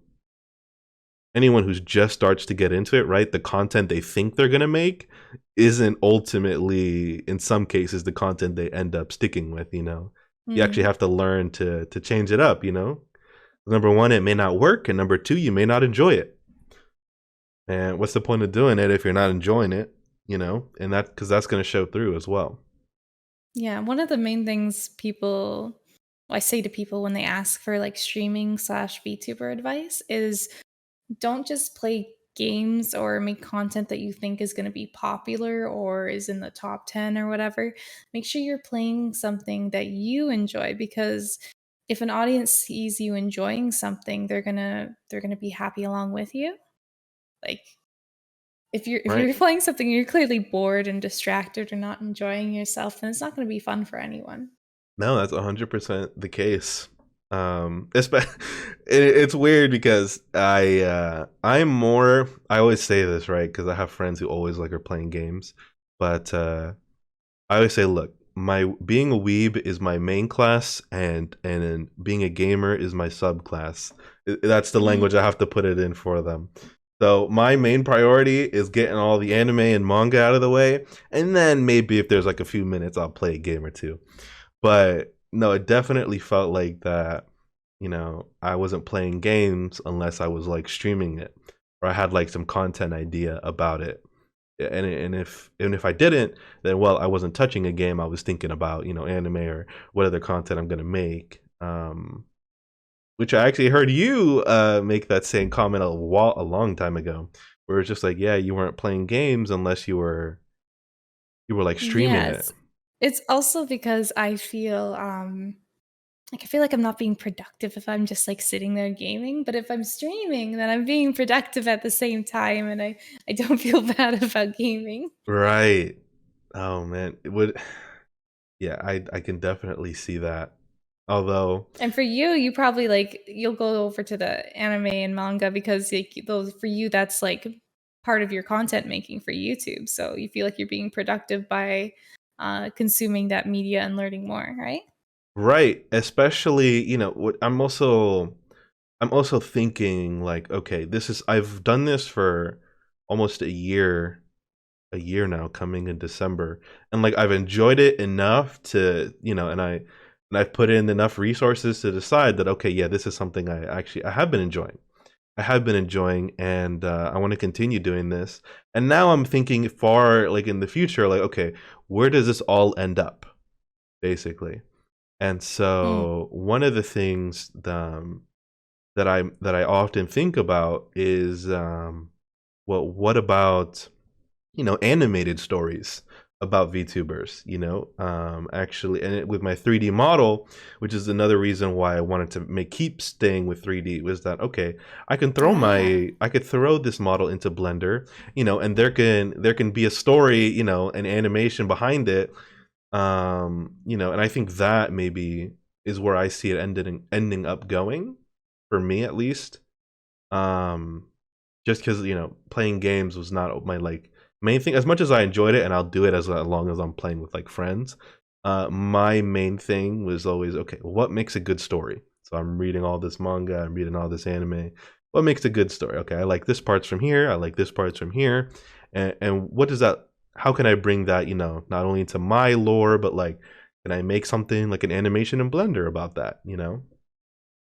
just starts to get into it, right? The content they think they're gonna make isn't ultimately, in some cases, the content they end up sticking with. You actually Mm. have to learn to change it up. Number one, it may not work, and number two, you may not enjoy it. And what's the point of doing it if you're not enjoying it? And because that's going to show through as well. Yeah, one of the main things I say to people when they ask for like streaming slash VTuber advice is don't just play games or make content that you think is going to be popular or is in the top 10 or whatever. Make sure you're playing something that you enjoy, because if an audience sees you enjoying something, they're going to be happy along with you. Like if Right? you're playing something and you're clearly bored and distracted or not enjoying yourself, then it's not going to be fun for anyone. No, that's 100% the case. It's weird because I'm more. I always say this, right? Because I have friends who always like are playing games, but I always say, look, my being a weeb is my main class, and then being a gamer is my subclass. That's the language I have to put it in for them. So my main priority is getting all the anime and manga out of the way, and then maybe if there's like a few minutes, I'll play a game or two. But no, it definitely felt like that. I wasn't playing games unless I was like streaming it, or I had like some content idea about it. And if I didn't, then well, I wasn't touching a game. I was thinking about anime or what other content I'm gonna make. which I actually heard you make that same comment a long time ago, where it's just like, yeah, you weren't playing games unless you were like streaming it. Yes. It's also because I feel like I feel like I'm not being productive if I'm just like sitting there gaming, but if I'm streaming, then I'm being productive at the same time and I don't feel bad about gaming. Right. Oh man, it would. Yeah, I can definitely see that. Although, And for you, you probably like you'll go over to the anime and manga because like those for you that's like part of your content making for YouTube. So you feel like you're being productive by consuming that media and learning more, right? right, especially what I'm also thinking like, okay, I've done this for almost a year now, coming in December, and like I've enjoyed it enough to I've put in enough resources to decide that, okay, yeah, this is something I have been enjoying. And I want to continue doing this. And now I'm thinking far, like in the future, like, okay, where does this all end up, basically? And Mm. so one of the things that I often think about is, well, what about animated stories about VTubers, actually, and with my 3D model, which is another reason why I wanted to keep staying with 3D, was that, okay, Ah. I could throw this model into Blender, and there can be a story, an animation behind it, and I think that maybe is where I see it ending up going, for me at least. um just because playing games was not my like main thing. As much as I enjoyed it, and I'll do it as long as I'm playing with like friends, my main thing was always, okay, what makes a good story? So I'm reading all this manga, I'm reading all this anime. What makes a good story? Okay, I like this parts from here, I like this parts from here, and what does that? How can I bring that, not only into my lore, but like, can I make something like an animation in Blender about that?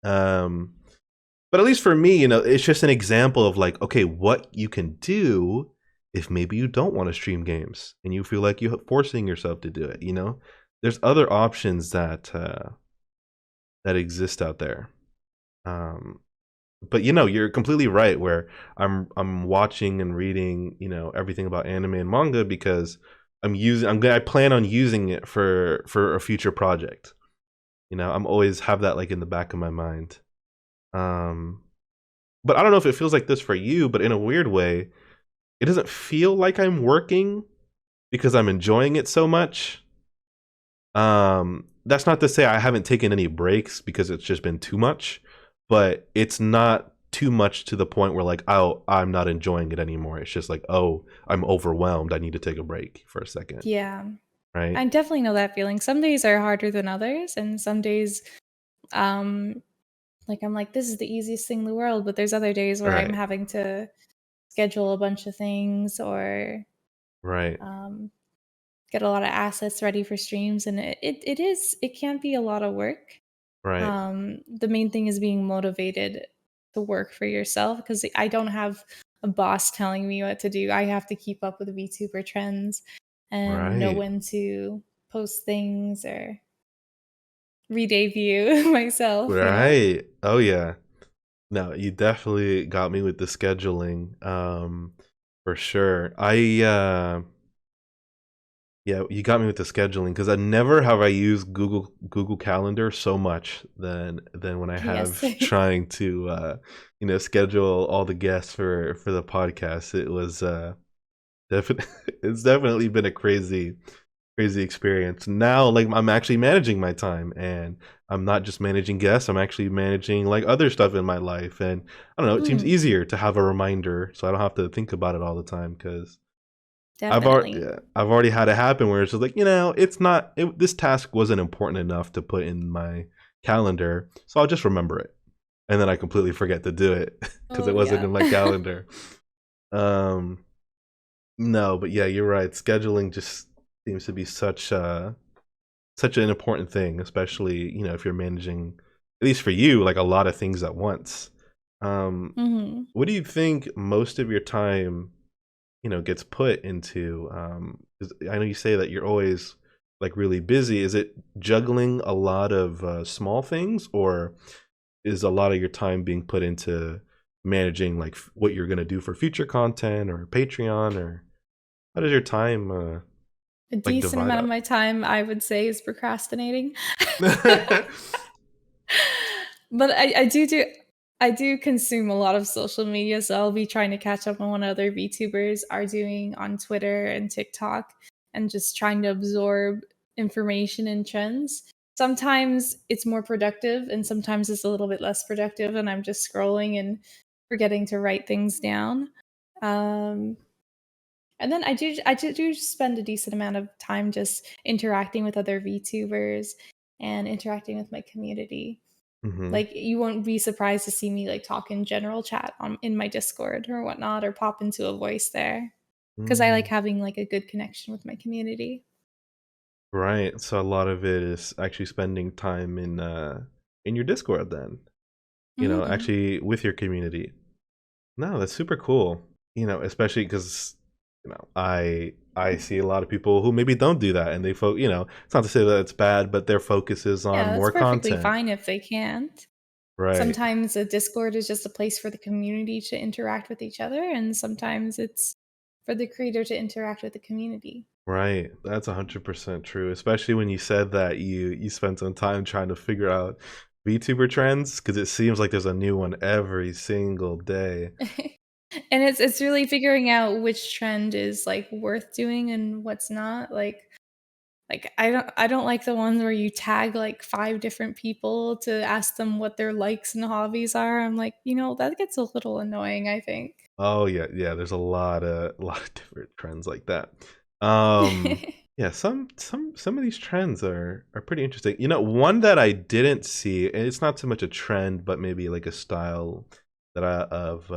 Um, but at least for me, it's just an example of like, okay, what you can do if maybe you don't want to stream games and you feel like you're forcing yourself to do it. There's other options that exist out there. Um, but you're completely right. Where I'm watching and reading, everything about anime and manga because I plan on using it for a future project. I'm always have that like in the back of my mind. Um, but I don't know if it feels like this for you, but in a weird way, it doesn't feel like I'm working because I'm enjoying it so much. That's not to say I haven't taken any breaks because it's just been too much, but it's not too much to the point where like, oh, I'm not enjoying it anymore. It's just like, oh, I'm overwhelmed. I need to take a break for a second, Yeah. right? I definitely know that feeling. Some days are harder than others, and some days, um, like I'm like, this is the easiest thing in the world, but there's other days where I'm Right, having to schedule a bunch of things or right, um, get a lot of assets ready for streams, and it can be a lot of work. right, The main thing is being motivated to work for yourself because I don't have a boss telling me what to do. I have to keep up with VTuber trends and know right, when to post things or re-debut myself, you know? right. Oh yeah. No, you definitely got me with the scheduling. For sure. Yeah, you got me with the scheduling because I never have I used Google Calendar so much than when I Yes. have trying to schedule all the guests for the podcast. It was definitely it's definitely been a crazy experience. Now like I'm actually managing my time, and I'm not just managing guests, I'm actually managing like other stuff in my life, and I don't know, it seems Mm, easier to have a reminder so I don't have to think about it all the time because definitely. I've already had it happen where it's just like, this task wasn't important enough to put in my calendar, so I'll just remember it. And then I completely forget to do it because Oh, it wasn't yeah. in my calendar. Um no, but yeah, you're right. Scheduling just seems to be such an important thing, especially, if you're managing, at least for you, like a lot of things at once. Um Mhm. what do you think most of your time gets put into? 'Cause I know you say that you're always like really busy. Is it juggling a lot of small things, or is a lot of your time being put into managing like what you're gonna do for future content or Patreon, or how does your time A like decent divide amount of up? my time, I would say, is procrastinating. But I do consume a lot of social media, so I'll be trying to catch up on what other VTubers are doing on Twitter and TikTok, and just trying to absorb information and trends. Sometimes it's more productive, and sometimes it's a little bit less productive, and I'm just scrolling and forgetting to write things down. Um, and then I do spend a decent amount of time just interacting with other VTubers and interacting with my community. Hmm. Like, you won't be surprised to see me like talk in general chat on in my Discord or whatnot, or pop into a voice there because I like Mm, having like a good connection with my community. right. So a lot of it is actually spending time in your Discord then. Hmm. Actually with your community. No, that's super cool. Especially because I see a lot of people who maybe don't do that, and it's not to say that it's bad, but their focus is on Yeah, that's more perfectly content. fine if they can't. Right. Sometimes a Discord is just a place for the community to interact with each other, and sometimes it's for the creator to interact with the community. Right. That's 100% true. Especially when you said that you spent some time trying to figure out VTuber trends, because it seems like there's a new one every single day. And it's really figuring out which trend is like worth doing and what's not. Like I don't like the ones where you tag like 5 different people to ask them what their likes and hobbies are. I'm like, that gets a little annoying, I think. Oh yeah, yeah. There's a lot of different trends like that. Um, yeah, some of these trends are pretty interesting. One that I didn't see, and it's not so much a trend, but maybe like a style of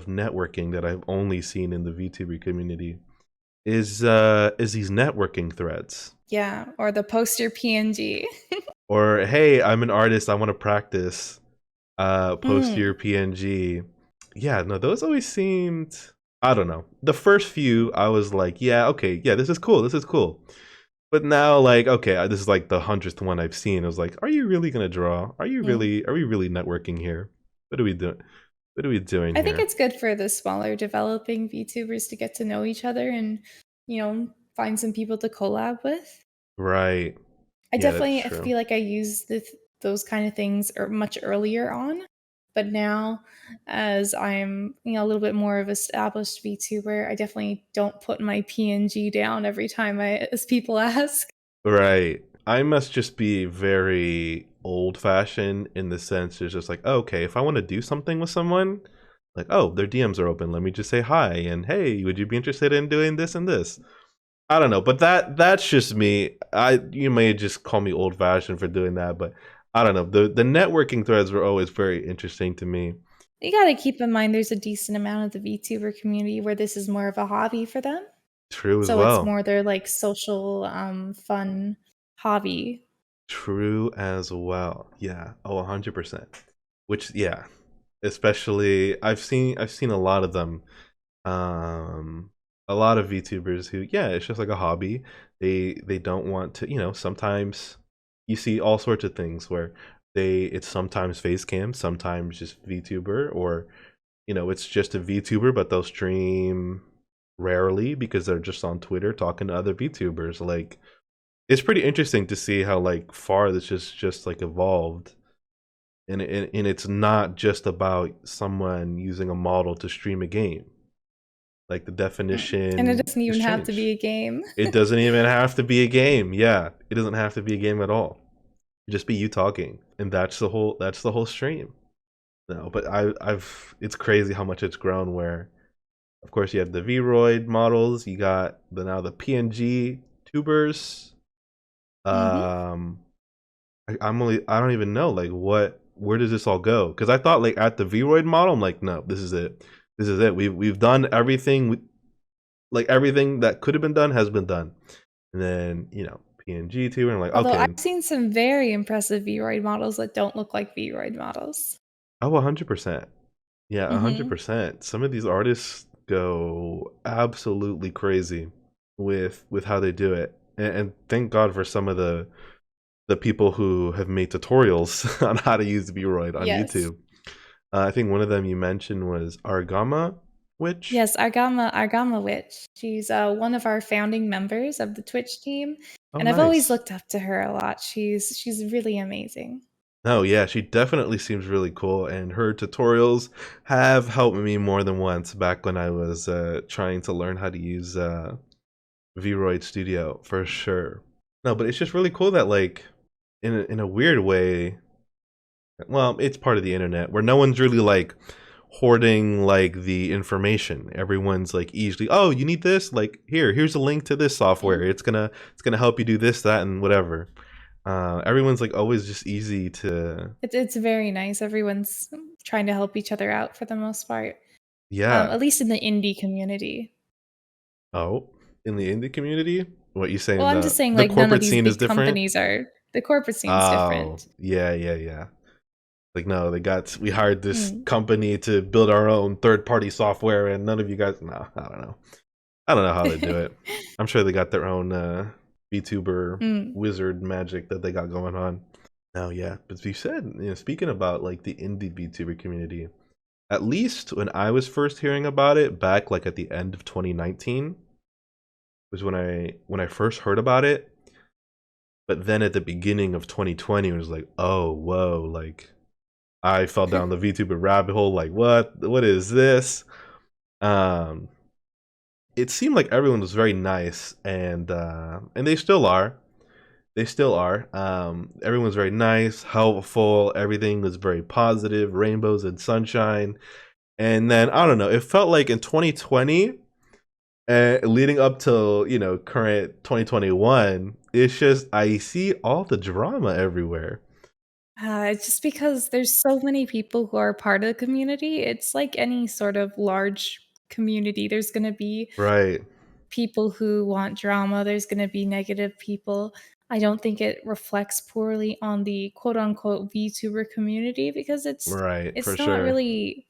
networking that I've only seen in the VTuber community is these networking threads. Yeah, or the post your PNG. Or hey, I'm an artist, I want to practice. Post Mm. your PNG. Yeah, no, those always seemed, I don't know. The first few I was like, yeah, okay, yeah, this is cool, this is cool. But now, like, okay, this is like the 100th one I've seen. I was like, are you really gonna draw? Mm. Are we really networking here? What are we doing? What are we doing I think here? it's good for the smaller developing VTubers to get to know each other and, find some people to collab with. Right. I Yeah, that's definitely true. feel like I used those kind of things much earlier on, but now, as I'm a little bit more of an established VTuber, I definitely don't put my PNG down every time as people ask. Right. I must just be very old fashioned in the sense it's just like, oh, okay, if I want to do something with someone, like, oh, their DMs are open. Let me just say hi and hey, would you be interested in doing this and this? I don't know, but that's just me. You may just call me old fashioned for doing that, but I don't know. The networking threads were always very interesting to me. You gotta keep in mind there's a decent amount of the VTuber community where this is more of a hobby for them. True as So it's well. more their like social, fun hobby. True as well. Yeah. Oh, 100%. Which yeah, especially I've seen a lot of them. A lot of VTubers who, yeah, it's just like a hobby. They don't want to, sometimes you see all sorts of things where it's sometimes face cam, sometimes just VTuber, or it's just a VTuber, but they'll stream rarely because they're just on Twitter talking to other VTubers. Like, it's pretty interesting to see how like far this just like evolved. And it's not just about someone using a model to stream a game. Like, the And it definition doesn't has even have to be changed. a game. It doesn't even have to be a game. Yeah, it doesn't have to be a game at all. It just be you talking, and that's the whole stream. No, but I've it's crazy how much it's grown. Where of course you have the Vroid models, you got now the PNG tubers. Mhm. Um, I don't even know like where does this all go? Because I thought like at the Vroid model, I'm like, no, this is it. This is it. We've done everything. Like everything that could have been done has been done. And then PNG too, and I'm like, Although I've okay, seen some very impressive Vroid models that don't look like Vroid models. oh, 100%. Yeah, Mhm. 100%. Some of these artists go absolutely crazy with how they do it, and thank God for some of the people who have made tutorials on how to use Vroid on Yes. YouTube. I think one of them you mentioned was Argama Witch. Yes, Argama Witch. She's one of our founding members of the Twitch team, Oh, and I've always nice. looked up to her a lot. She's really amazing. Oh, yeah, she definitely seems really cool, and her tutorials have helped me more than once back when I was trying to learn how to use Vroid Studio, for sure. No, but it's just really cool that, like, in a weird way, well, it's part of the internet where no one's really like hoarding like the information. Everyone's like easily, oh, you need this, like here's a link to this software. Mm. It's gonna help you do this, that, and whatever. Everyone's like always just easy to. It's very nice. Everyone's trying to help each other out for the most part. Yeah. At least in the indie community. Oh, in the indie community, what you Well, saying, I'm just saying the like none of corporate these scene is big different? companies are. The corporate scene's Oh, different. yeah. Like, no, we hired this Mm. company to build our own third-party software, and none of you guys. No, I don't know. I don't know how they do it. I'm sure they got their own VTuber wizard magic that they got going on. Oh yeah, but you said, speaking about like the indie VTuber community, at least when I was first hearing about it back like at the end of 2019 was when I first heard about it. But then at the beginning of 2020, it was like, oh whoa, like I fell down the VTuber rabbit hole. Like what is this? Um, it seemed like everyone was very nice, and they still are. They still are. Everyone's very nice, helpful. Everything was very positive, rainbows and sunshine. And then I don't know. It felt like in 2020, leading up to current 2021, it's just I see all the drama everywhere. It's just because there's so many people who are part of the community. It's like any sort of large community. There's going to be Right. people who want drama. There's going to be negative people. I don't think it reflects poorly on the quote unquote VTuber community because Right. For it's not sure. really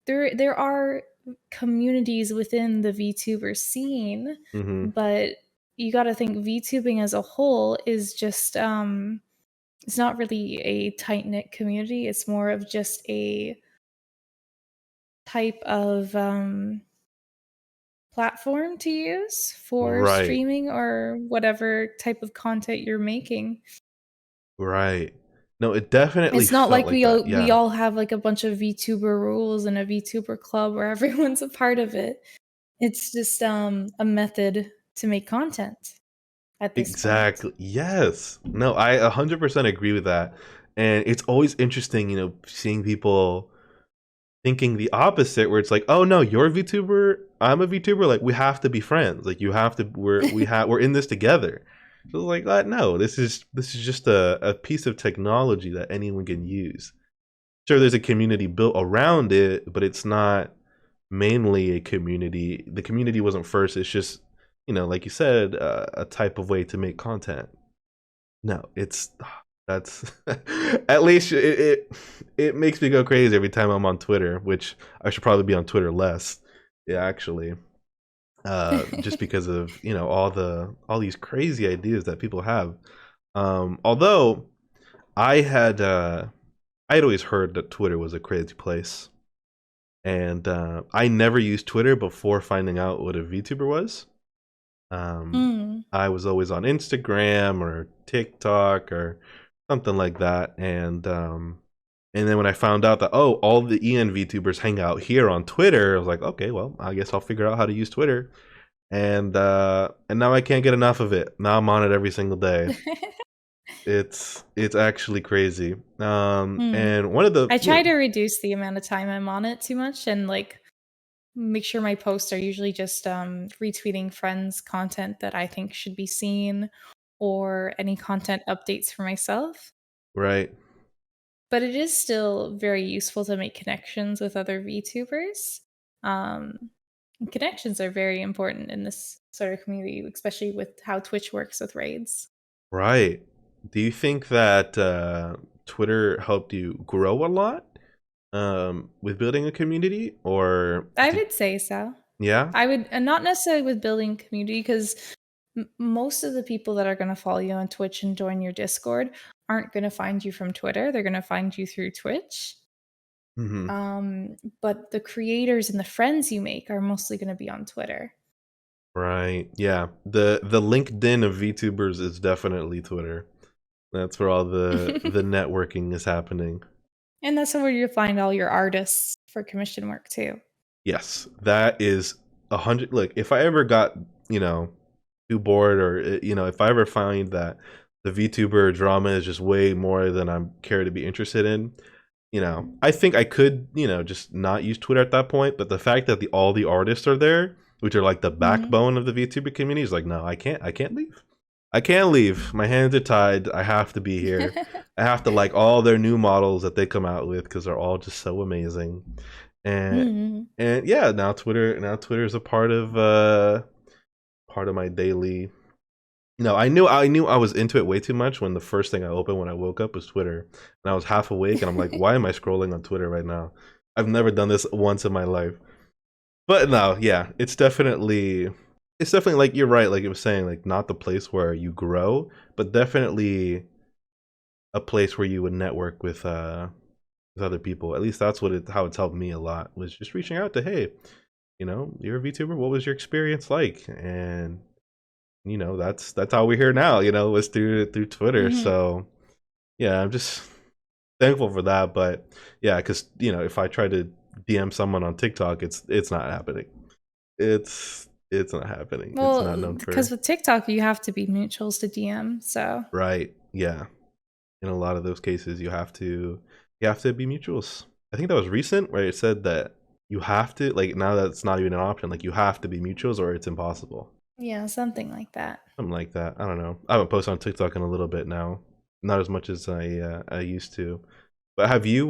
there are communities within the VTuber scene, Mm-hmm. but you got to think VTubing as a whole is just it's not really a tight-knit community. It's more of just a type of platform to use for Right. streaming or whatever type of content you're making. Right. No, it definitely It's not felt like like that. we Yeah. all have like a bunch of VTuber rules and a VTuber club where everyone's a part of it. It's just a method to make content at this point. Exactly. Yes. No, I 100% agree with that. And it's always interesting, seeing people thinking the opposite, where it's like, oh no, you're a VTuber, I'm a VTuber, like we have to be friends. Like you have to, we're in this together. So it's like, no, this is just a piece of technology that anyone can use. Sure, there's a community built around it, but it's not mainly a community. The community wasn't first. It's just, like you said, a type of way to make content. No, it's that's at least it makes me go crazy every time I'm on Twitter, which I should probably be on Twitter less. Yeah, actually, just because of all these crazy ideas that people have. Although I had always heard that Twitter was a crazy place, and I never used Twitter before finding out what a VTuber was. Mm. I was always on Instagram or TikTok or something like that, and then when I found out that all the EN VTubers hang out here on Twitter, I was like, okay, well, I guess I'll figure out how to use Twitter, and now I can't get enough of it. Now I'm on it every single day. It's actually crazy. And one of the I try to reduce the amount of time I'm on it too much and like make sure my posts are usually just retweeting friends' content that I think should be seen or any content updates for myself. right. But it is still very useful to make connections with other VTubers. Um, Connections are very important in this sort of community, especially with how Twitch works with raids. Right. Do you think that Twitter helped you grow a lot with building a community, or I would say so. yeah? I would, and not necessarily with building community, because Most of the people that are going to follow you on Twitch and join your Discord aren't going to find you from Twitter. They're going to find you through Twitch. Hmm. But the creators and the friends you make are mostly going to be on Twitter. Right. Yeah. The LinkedIn of VTubers is definitely Twitter. That's where all the networking is happening. And that's where you'll find all your artists for commission work too. Yes, that is 100. Look, if I ever got, too bored, or if I ever find that the VTuber drama is just way more than I'm care to be interested in, I think I could, just not use Twitter at that point. But the fact that all the artists are there, which are like the backbone of the VTuber community, is like, no, I can't leave. I can't leave. My hands are tied. I have to be here. I have to like all their new models that they come out with because they're all just so amazing. And yeah, now Twitter is a part of my daily. I knew I was into it way too much when the first thing I opened when I woke up was Twitter, and I was half awake and I'm like, why am I scrolling on Twitter right now? I've never done this once in my life. But no, yeah, it's definitely like you're right, like it was saying, like not the place where you grow, but definitely a place where you would network with other people. At least that's how it's helped me a lot, was just reaching out to, hey, you're a VTuber, what was your experience like? And that's how we're here now, was through Twitter. So yeah, I'm just thankful for that. But yeah, because if I try to DM someone on TikTok, it's not happening. It's not happening. It's not known for. Because with TikTok you have to be mutuals to DM. So right, yeah. In a lot of those cases, you have to be mutuals. I think that was recent where it said that you have to, like, now that's not even an option. Like, you have to be mutuals or it's impossible. Yeah, something like that. Something like that. I don't know. I haven't posted on TikTok in a little bit now. Not as much as I used to. But have you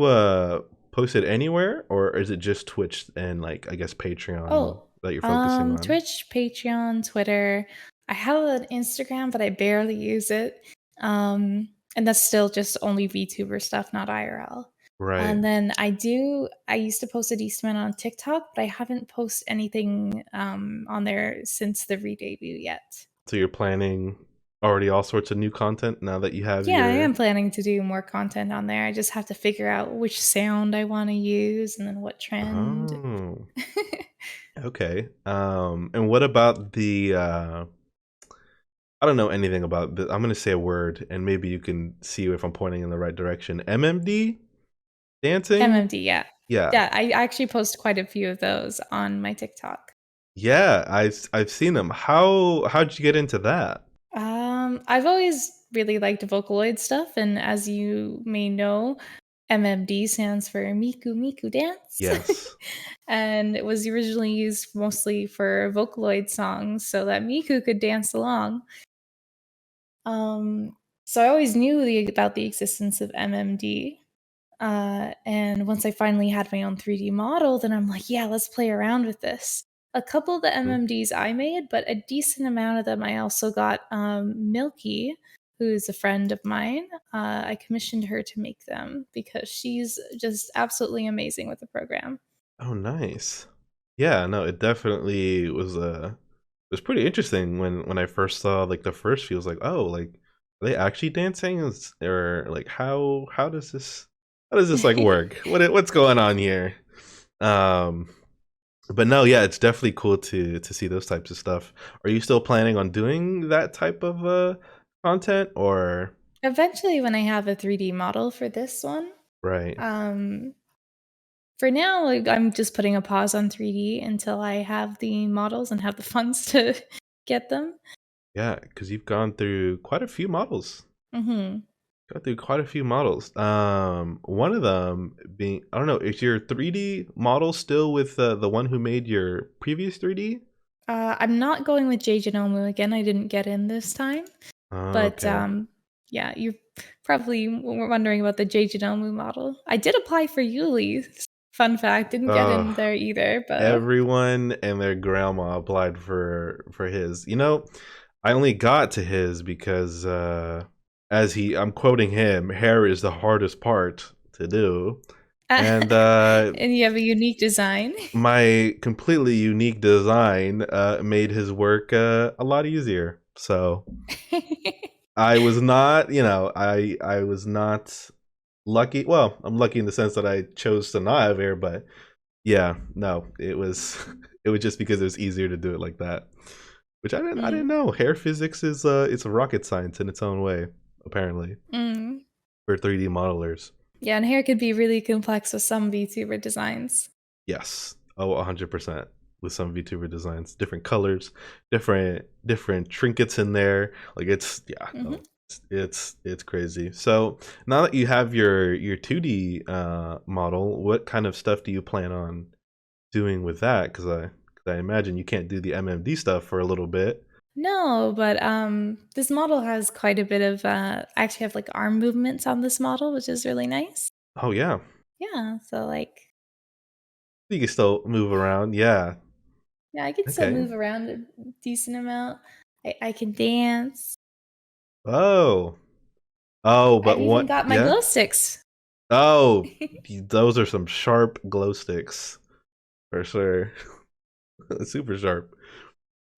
posted anywhere, or is it just Twitch and, like, I guess Patreon that you're focusing on? Twitch, Patreon, Twitter. I have an Instagram, but I barely use it. And that's still just only VTuber stuff, not IRL. Right. And then I used to post a decent amount on TikTok, but I haven't posted anything on there since the re-debut yet. So you're planning already all sorts of new content now that you have I am planning to do more content on there. I just have to figure out which sound I want to use and then what trend. Oh. Okay. And what about the I don't know anything about this. I'm gonna say a word and maybe you can see if I'm pointing in the right direction. MMD? Dancing? MMD, yeah. Yeah. Yeah, I actually post quite a few of those on my TikTok. Yeah, I've seen them. How'd you get into that? I've always really liked Vocaloid stuff, and as you may know, MMD stands for Miku Miku Dance. Yes. And it was originally used mostly for Vocaloid songs so that Miku could dance along. So I always knew about the existence of MMD. And once I finally had my own 3D model, then I'm like, yeah, let's play around with this. A couple of the MMDs I made, but a decent amount of them I also got Milky, who's a friend of mine. I commissioned her to make them because she's just absolutely amazing with the program. Oh, nice. Yeah, no, it definitely was pretty interesting when I first saw like the first few. I was like, oh, like are they actually dancing? Or like how does this like work? What's going on here? But no, yeah, it's definitely cool to see those types of stuff. Are you still planning on doing that type of content, or eventually when I have a 3D model for this one? Right. For now, like, I'm just putting a pause on 3D until I have the models and have the funds to get them. Yeah, because you've gone through quite a few models. Mm-hmm. Got through quite a few models. One of them being, I don't know, is your 3D model still with the one who made your previous 3D? I'm not going with J Genomu again. I didn't get in this time. But Okay. yeah, you're probably wondering about the J Genomu model. I did apply for Yuli. Fun fact, didn't get in there either. But everyone and their grandma applied for his. I only got to his because I'm quoting him, hair is the hardest part to do. And and you have a unique design. My completely unique design made his work a lot easier. So I was not, I was not lucky. Well, I'm lucky in the sense that I chose to not have hair, but yeah, no, it was it was just because it was easier to do it like that. Which I didn't Mm. know. Hair physics is it's a rocket science in its own way, apparently, Mm. for 3D modelers. Yeah, and hair could be really complex with some VTuber designs. Yes. Oh, 100% with some VTuber designs, different colors, different trinkets in there. Like it's yeah, Hmm. no, it's crazy. So now that you have your 2D model, what kind of stuff do you plan on doing with that? Because I imagine you can't do the MMD stuff for a little bit. No, but this model has quite a bit of. I actually have like arm movements on this model, which is really nice. Oh yeah, Yeah, so like, you can still move around. Yeah. yeah, I can still Okay. move around a decent amount. I can dance. Oh. Oh, I've but even what? got my Yeah. glow sticks. Oh, those are some sharp glow sticks for sure. Super sharp.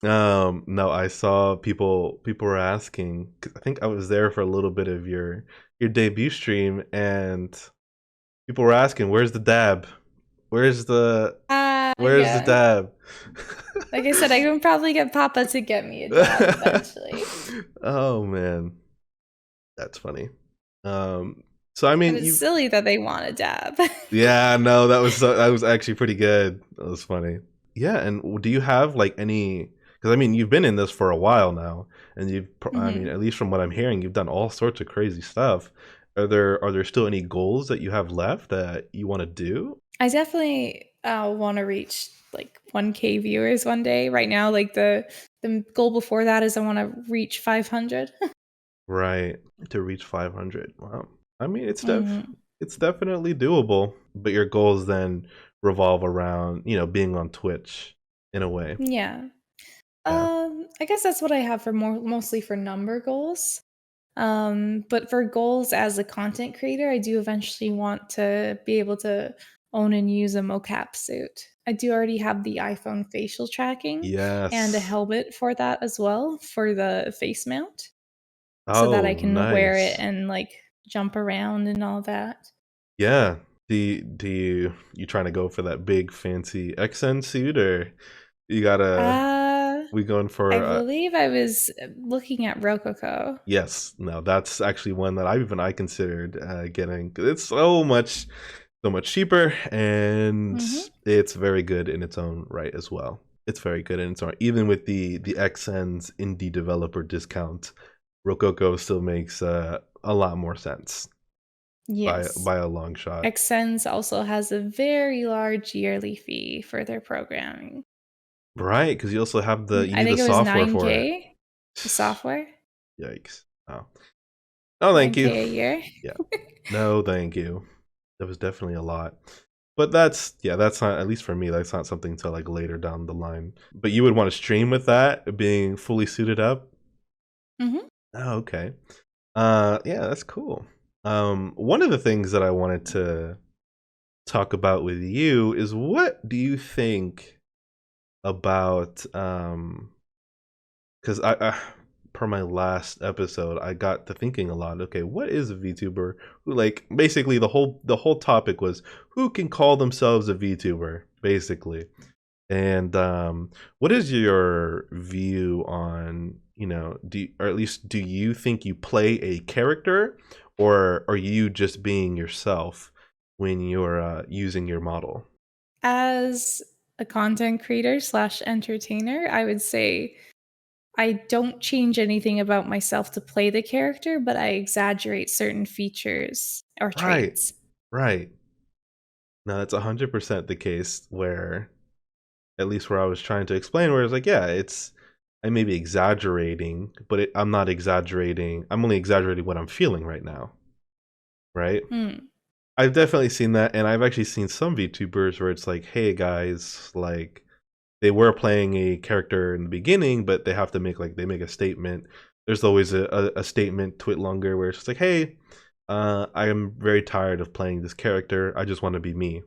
No, I saw people were asking. 'Cause I think I was there for a little bit of your debut stream, and people were asking, "Where's the dab? Where's the where's the Yeah. dab?" Like I said, I can probably get Papa to get me a dab eventually. Oh man, that's funny. Um, so I And mean, it's you silly that they want a dab. yeah, no, that was actually pretty good. That was funny. Yeah, and do you have like any? Because I mean, you've been in this for a while now, and I mean, Hmm. at least from what I'm hearing, you've done all sorts of crazy stuff. Are there still any goals that you have left that you want to do? I definitely want to reach like 1K viewers one day. Right now, like the goal before that is I want to reach 500. Right, to reach 500. Wow. I mean, Hmm. it's definitely doable, but your goals then revolve around being on Twitch in a way. Yeah. Yeah. I guess that's what I have for mostly for number goals. But for goals as a content creator, I do eventually want to be able to own and use a mocap suit. I do already have the iPhone facial tracking and a Yes. helmet for that as well for the face mount so that I Oh, can wear it nice. and like jump around and all that. Yeah. Do you trying to go for that big fancy XN suit, or you gotta Uh, we going I for believe I was looking at Rococo. yes, no, that's actually one that I considered getting. 'Cause it's so much cheaper, and Hmm. it's very good in its own right as well. It's very good in its own right. Even with the XN's indie developer discount, Rococo still makes a lot more sense Yes. by a long shot. Xsense also has a very large yearly fee for their programming. Right, because you also have the you I need the think it was software for it. 9K, the software, Yikes. Oh. No, thank you. 9K a year. Yeah. No, thank you. That was definitely a lot. But that's not, at least for me, that's not something to like later down the line. But you would want to stream with that being fully suited up? Hmm. Oh, okay. Yeah, that's cool. One of the things that I wanted to talk about with you is, what do you think about because I per my last episode, I got to thinking a lot. Okay, what is a VTuber? Who, like, basically the whole topic was who can call themselves a VTuber, basically. And what is your view on, or at least do you think you play a character, or are you just being yourself when you're using your model? As a content creator slash entertainer, I would say I don't change anything about myself to play the character, but I exaggerate certain features or Right, traits. right. No, that's 100% the case, where at least where I was trying to explain, where it's like, yeah, I may be exaggerating, but I'm not exaggerating. I'm only exaggerating what I'm feeling right now, right? Hmm. I've definitely seen that, and I've actually seen some VTubers where it's like, hey guys, like they were playing a character in the beginning, but they have to they make a statement. There's always a statement tweet longer where it's just like, hey, I am very tired of playing this character. I just want to be me.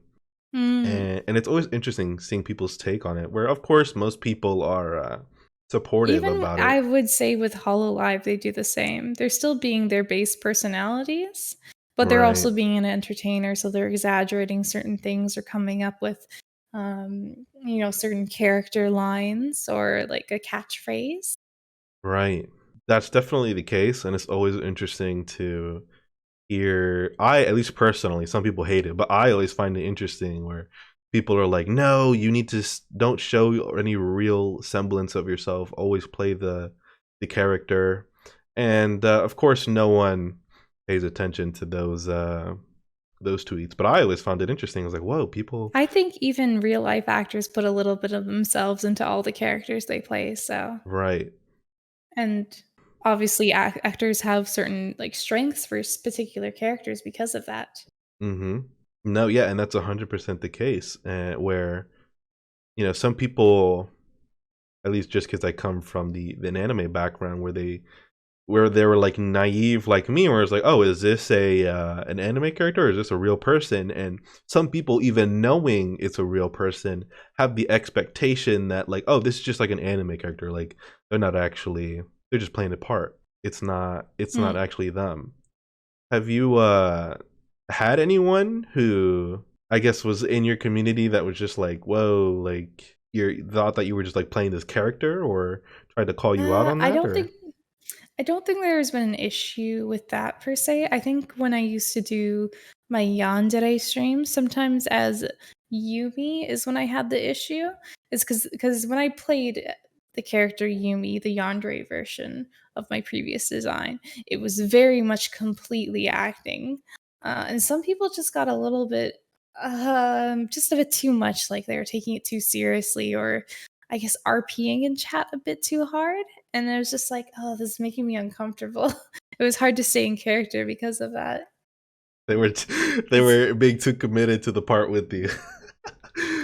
Hmm. And it's always interesting seeing people's take on it, where of course most people are supportive Even about I it. would say with Hololive, they do the same. They're still being their base personalities, but they're Right. also being an entertainer, so they're exaggerating certain things or coming up with, certain character lines or like a catchphrase. Right. That's definitely the case, and it's always interesting to hear. I, at least personally, some people hate it, but I always find it interesting where people are like, "No, you need to don't show any real semblance of yourself. Always play the character." And of course, no one pays attention to those tweets, but I always found it interesting. I was like, "Whoa, people!" I think even real life actors put a little bit of themselves into all the characters they play, so Right. and obviously actors have certain like strengths for particular characters because of that. Mm-hmm. No, yeah, and that's 100% the case. Where some people, at least just because I come from the an anime background, where they were like naive like me, where it's like, oh, is this a an anime character or is this a real person? And some people, even knowing it's a real person, have the expectation that like, oh, this is just like an anime character. Like they're just playing a part. It's not Mm. actually them. Have you had anyone who I guess was in your community that was just like, whoa, like you thought that you were just like playing this character, or tried to call you out Uh, on I that, don't or think I don't think there's been an issue with that per se. I think when I used to do my yandere streams, sometimes as Yumi is when I had the issue. Is because when I played the character Yumi, the yandere version of my previous design, it was very much completely acting, and some people just got a little bit, just a bit too much, like they were taking it too seriously, or I guess RPing in chat a bit too hard. And I was just like, "Oh, this is making me uncomfortable." It was hard to stay in character because of that. they It's were being too committed to the part with you?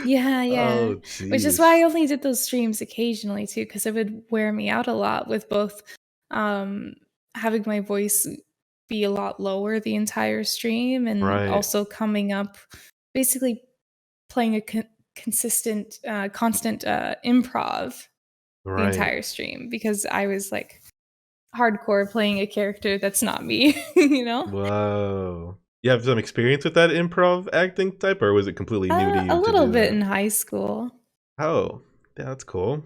Yeah, yeah. Oh, Which is why jeez. I only did those streams occasionally too, because it would wear me out a lot with both, um, having my voice be a lot lower the entire stream and Right, also coming up basically playing a consistent, constant, improv the right. entire stream because I was, like, hardcore playing a character that's not me, you know? Whoa. You have some experience with that improv acting type, or was it completely new to A you to little do bit that? in high school. Oh, yeah, that's cool.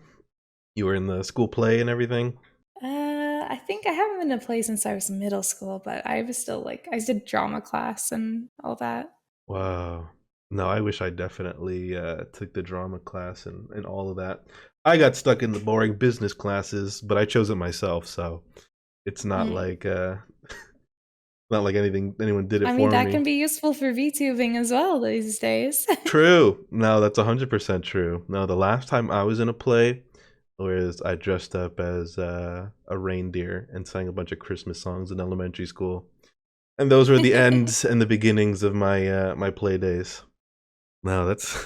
You were in the school play and everything? I think I haven't been to play since I was in middle school, but I was still like I did drama class and all that. Wow. No, I wish I definitely took the drama class and all of that. I got stuck in the boring business classes, but I chose it myself, so it's not Mm. like not like anyone did it I mean, for that me. can be useful for VTubing as well these days. True. No, that's 100% true. No, the last time I was in a play was I dressed up as a reindeer and sang a bunch of Christmas songs in elementary school. And those were the ends and the beginnings of my play days. No, that's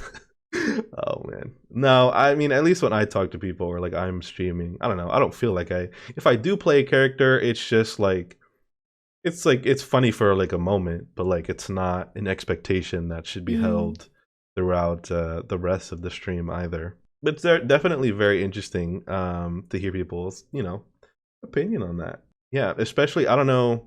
oh man. No, I mean at least when I talk to people or like I'm streaming, I don't know. I don't feel like if I do play a character, it's just like it's funny for like a moment, but like it's not an expectation that should be Mm. held throughout the rest of the stream either. But it's definitely very interesting to hear people's, opinion on that. Yeah, especially I don't know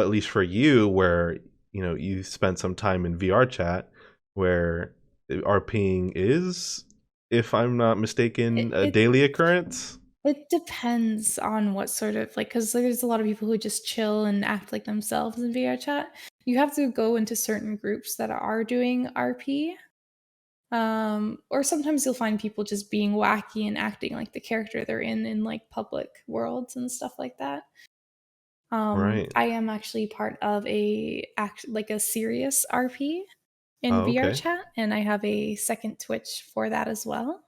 at least for you where, you spent some time in VR chat where RPing is, if I'm not It mistaken, a it daily occurrence. it depends on what sort of like because there's a lot of people who just chill and act like themselves in VR chat. You have to go into certain groups that are doing RP. Or sometimes you'll find people just being wacky and acting like the character they're in like public worlds and stuff like that. Right. I am actually part of a serious RP in Oh, VR okay. chat, and I have a second Twitch for that as well.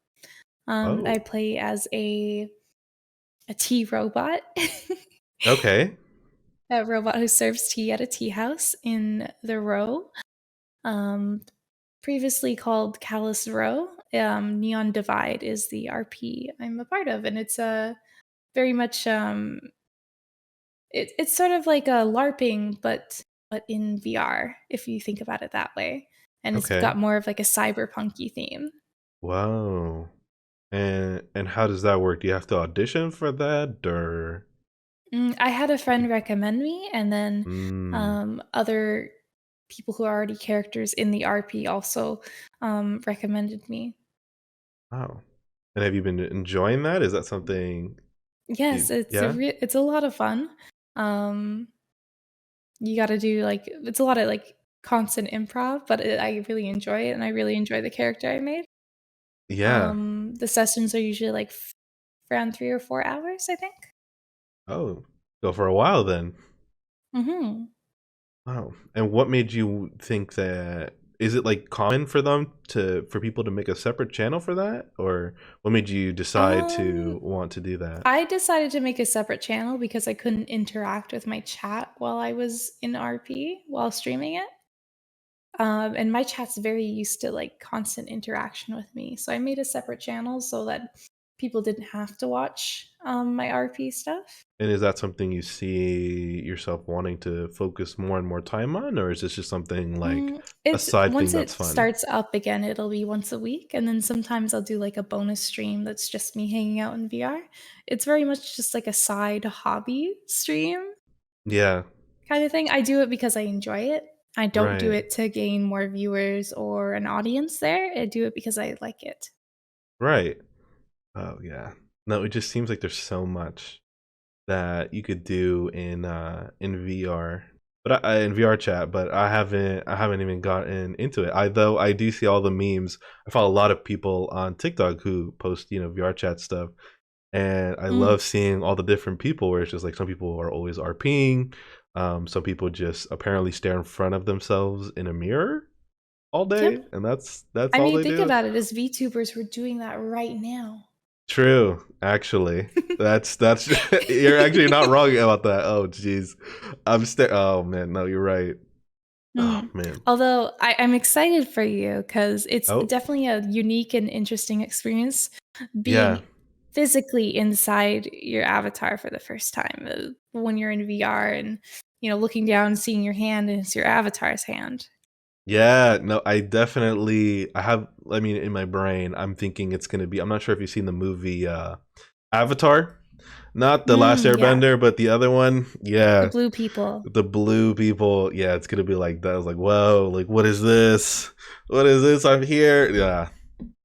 I Oh, play as a tea robot, okay. a robot who serves tea at a tea house in the row. Um, Previously called Callous Row. Neon Divide is the RP I'm a part of, and it's a very much it's sort of like a LARPing, but in VR, if you think about it that way, and it's Okay. got more of like a cyberpunky theme. Whoa. And how does that work? Do you have to audition for that or I had a friend recommend me, and then mm, other people who are already characters in the RP also recommended me. wow. And have you been enjoying that? Is that something Yes, yeah? it's a lot of fun. Um, you got to do like it's a lot of like constant improv, but I really enjoy it, and I really enjoy the character I made. Yeah. The sessions are usually like around 3 or 4 hours, I think. Oh, go for a while then. Mm-hmm. Wow. And what made you think that is it like common for them for people to make a separate channel for that? Or what made you decide to Um, want to do that? I decided to make a separate channel because I couldn't interact with my chat while I was in RP while streaming it. And my chat's very used to like constant interaction with me. So I made a separate channel so that people didn't have to watch my RP stuff. And is that something you see yourself wanting to focus more and more time on, or is this just something like a It's side thing once that's it fun? starts up again, it'll be once a week, and then sometimes I'll do like a bonus stream that's just me hanging out in VR. It's very much just like a side hobby stream Yeah, kind of thing. I do it because I enjoy it. I don't do right. it to gain more viewers or an audience there. I do it because I like it. Right. Oh yeah. No, it just seems like there's so much that you could do in VR. But in VR chat, but I haven't even gotten into it. Though I do see all the memes. I follow a lot of people on TikTok who post, VR chat stuff. And I Mm, love seeing all the different people where it's just like some people are always RPing. Some people just apparently stare in front of themselves in a mirror all day, yep. and that's I all mean, they think do. about it as VTubers, we're doing that right now. True, actually. That's you're actually not wrong about that. Oh jeez. Oh man, no, you're right. Oh Mm. man. Although I'm excited for you because it's Oh, definitely a unique and interesting experience yeah. being physically inside your avatar for the first time when you're in VR and looking down and seeing your hand and it's your avatar's hand. Yeah, no, I mean in my brain, I'm thinking it's gonna be I'm not sure if you've seen the movie Avatar. Not the last Yeah, airbender, but the other one. the Yeah. blue people. The blue people. Yeah, it's gonna be like that. I was like, whoa, like what is this? What is this? I'm here. Yeah.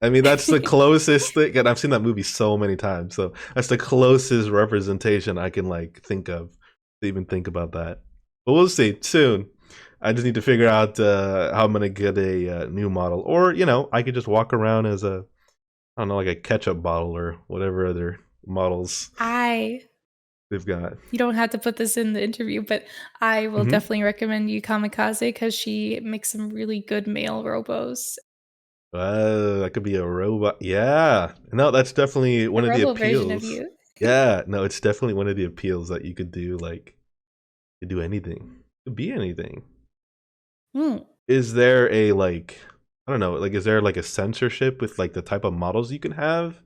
I mean, that's the closest thing, and I've seen that movie so many times. So that's the closest representation I can like think of to even think about that. But we'll see soon. I just need to figure out how I'm gonna get a new model, or I could just walk around as I don't know, like a ketchup bottle or whatever other models I they've got. You don't have to put this in the interview, but I will Hmm. definitely recommend you Kamikaze because she makes some really good male robos. That could be a robot. Yeah. No, that's definitely A one of the robo version of appeals. you. Yeah. No, it's definitely one of the appeals that you could do. Like, you could do anything. It could be anything. Mm. Is there a like? I don't know. Like, is there like a censorship with like the type of models you can have,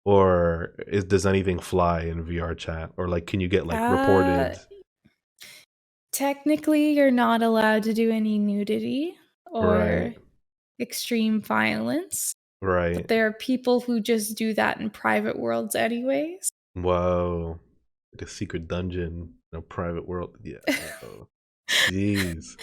or does anything fly in VR chat, or like can you get like Uh, reported? Technically, you're not allowed to do any nudity Right. or extreme violence, but Right. there are people who just do that in private worlds anyways. Whoa. Like a secret dungeon, private world. Yeah. Whoa. Jeez.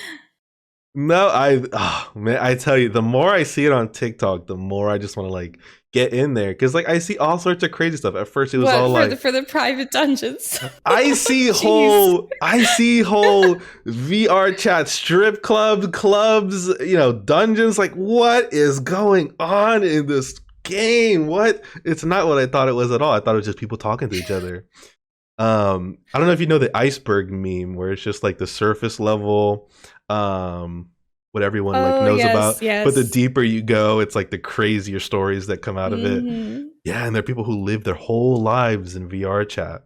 No, oh man, I tell you, the more I see it on TikTok, the more I just want to like get in there because like I see all sorts of crazy stuff. At first, it was What all for the like for the private dungeons? I see Jeez. whole VR chat strip clubs, dungeons. Like, what is going on in this game? What? It's not what I thought it was at all. I thought it was just people talking to each other. I don't know if you know the iceberg meme where it's just like the surface level, what everyone like Oh, knows about, yes, but the yes. deeper you go, it's like the crazier stories that come out of it. Mhm. Yeah, and there are people who live their whole lives in VR chat,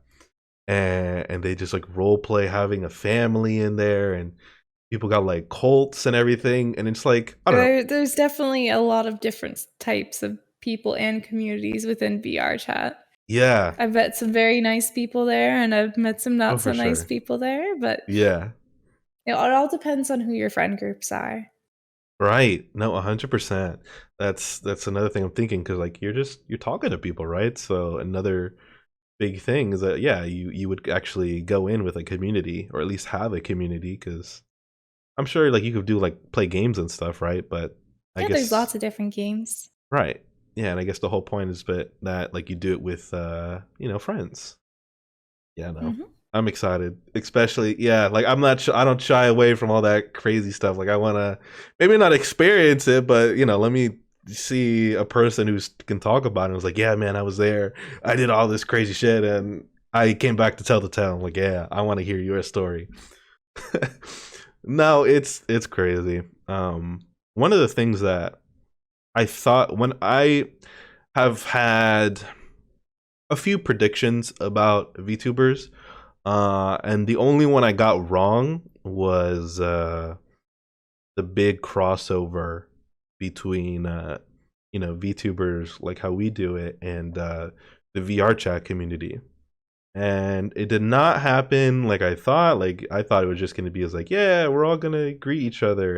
and they just like role play having a family in there, and people got like cults and everything, and it's like I don't know. There's definitely a lot of different types of people and communities within VR chat. Yeah, I've met some very nice people there, and I've met some oh not for so nice sure. people there, but Yeah, it all depends on who your friend groups are. Right. No, 100%. That's another thing I'm thinking because like you're talking to people, right? So another big thing is that yeah, you would actually go in with a community or at least have a community because I'm sure like you could do like play games and stuff, right? But I Yeah, there's guess lots of different games. right. Yeah, and I guess the whole point is that like you do it with friends. Yeah, no. Hmm. I'm excited. Especially yeah, like I don't shy away from all that crazy stuff. Like I want to maybe not experience it, but let me see a person who can talk about it. And was like, "Yeah, man, I was there. I did all this crazy shit and I came back to tell the tale." I'm like, "Yeah, I want to hear your story." No, it's crazy. One of the things that I thought when I have had a few predictions about VTubers, and the only one I got wrong was the big crossover between VTubers like how we do it and the VR chat community. And it did not happen like I thought. Like I thought it was just going to be as like, yeah, we're all going to greet each other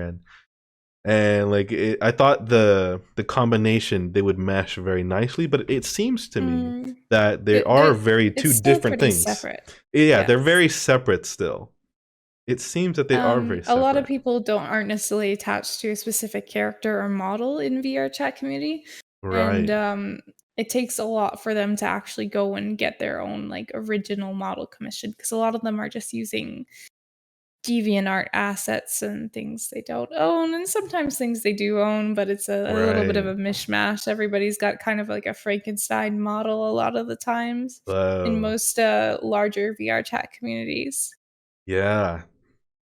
and like I thought the combination they would mesh very nicely, but it seems to me Mm, that they are they're very two it's still different pretty things. separate. Yeah, they're Yes. very separate still. It seems that they are very A lot of separate. people aren't necessarily attached to a specific character or model in VR chat community, and Right. it takes a lot for them to actually go and get their own like original model commissioned because a lot of them are just using DeviantArt assets and things they don't own, and sometimes things they do own, but it's a little bit of Right. a mishmash. Everybody's got kind of like a Frankenstein model a lot of the times in Oh, most larger VR chat communities. yeah.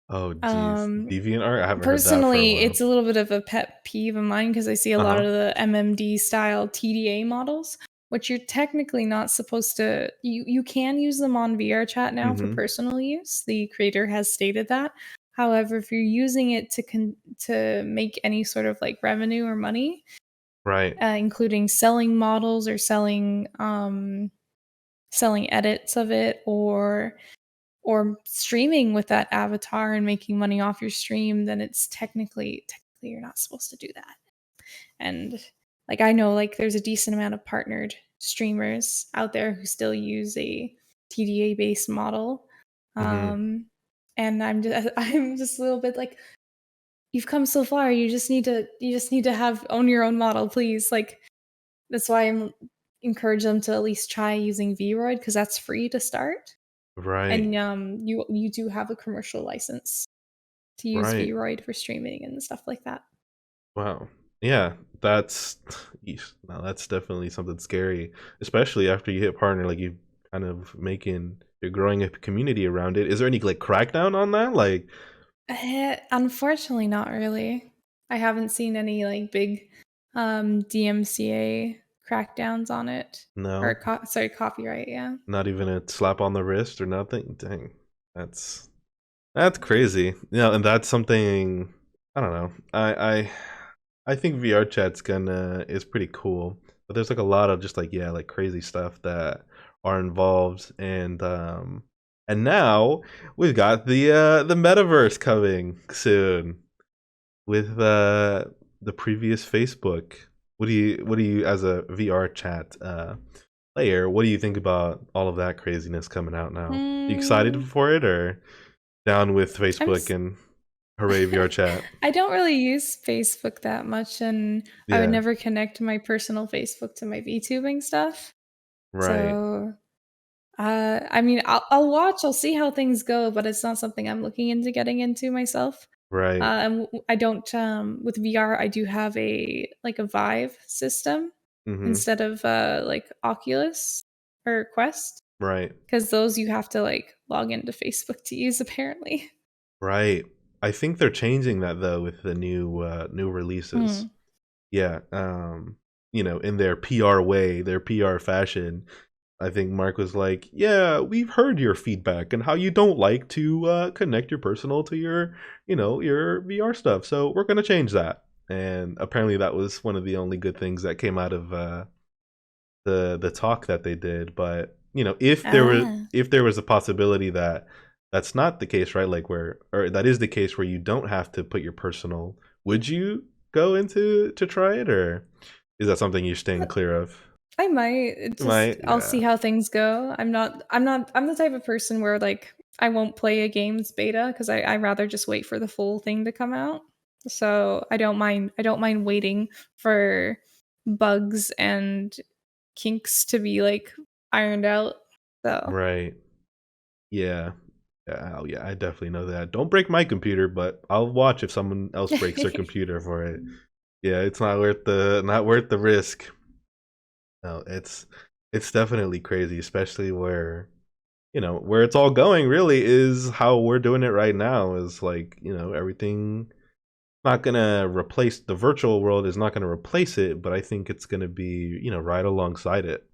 Oh, geez. Um, DeviantArt? I haven't heard that for a Personally, while. it's a little bit of a pet peeve of mine because I see a lot Uh-huh. of the MMD style TDA models, which you're technically not supposed to. You can use them on VR chat now for Mhm. personal use. The creator has stated that. However, if you're using it to make any sort of like revenue or money, Right. including selling models or selling edits of it or streaming with that avatar and making money off your stream, then it's technically you're not supposed to do that. And like I know like there's a decent amount of partnered streamers out there who still use a TDA based model. Mhm. Um and I'm just a little bit like you've come so far, you just need to have own your own model, please. Like that's why I'm encourage them to at least try using Vroid because that's free to start. Right. And you do have a commercial license to use Right. Vroid for streaming and stuff like that. Wow. Yeah, that's eesh, no, that's definitely something scary, especially after you hit partner, like you kind of you're growing a community around it. Is there any like crackdown on that? Like, Unfortunately, not really. I haven't seen any like big DMCA crackdowns on it or no, sorry, copyright. Yeah. not even a slap on the wrist or nothing. Dang, that's that's crazy. And that's something I don't know. I think VR chat's gonna is pretty cool, but there's like a lot of just like yeah, like crazy stuff that are involved, and now we've got the metaverse coming soon with the previous Facebook. What do you as a VR chat player? What do you think about all of that craziness coming out now? You excited Mm, for it or down with I'm Facebook s- and hooray VR chat? I don't really use Facebook that much, and I would Yeah, never connect my personal Facebook to my VTubing stuff. right, So I mean, I'll watch, I'll see how things go, but it's not something I'm looking into getting into myself. right. I don't with VR. I do have a Vive system Mm-hmm. instead of like Oculus or Quest Right. because those you have to like log into Facebook to use apparently. Right. I think they're changing that though with the new releases. Hmm. Yeah. In their PR way, their PR fashion. I think Mark was like, "Yeah, we've heard your feedback and how you don't like to connect your personal to your VR stuff. So we're gonna change that." And apparently, that was one of the only good things that came out of the talk that they did. But Ah. if there was a possibility that that's not the case, right? Like where or that is the case where you don't have to put your personal would you go into to try it, or is that something you're staying clear of? I might. I'll see Yeah. how things go. I'm the type of person where like I won't play a game's beta because I rather just wait for the full thing to come out. So I don't mind waiting for bugs and kinks to be like ironed out. So Right. Yeah. Yeah, oh, yeah, I definitely know that. Don't break my computer, but I'll watch if someone else breaks their computer for it. Yeah, it's not worth the risk. No, it's definitely crazy, especially where where it's all going really is how we're doing it right now is like, everything not gonna replace the virtual world is not gonna replace it, but I think it's gonna be, right alongside it.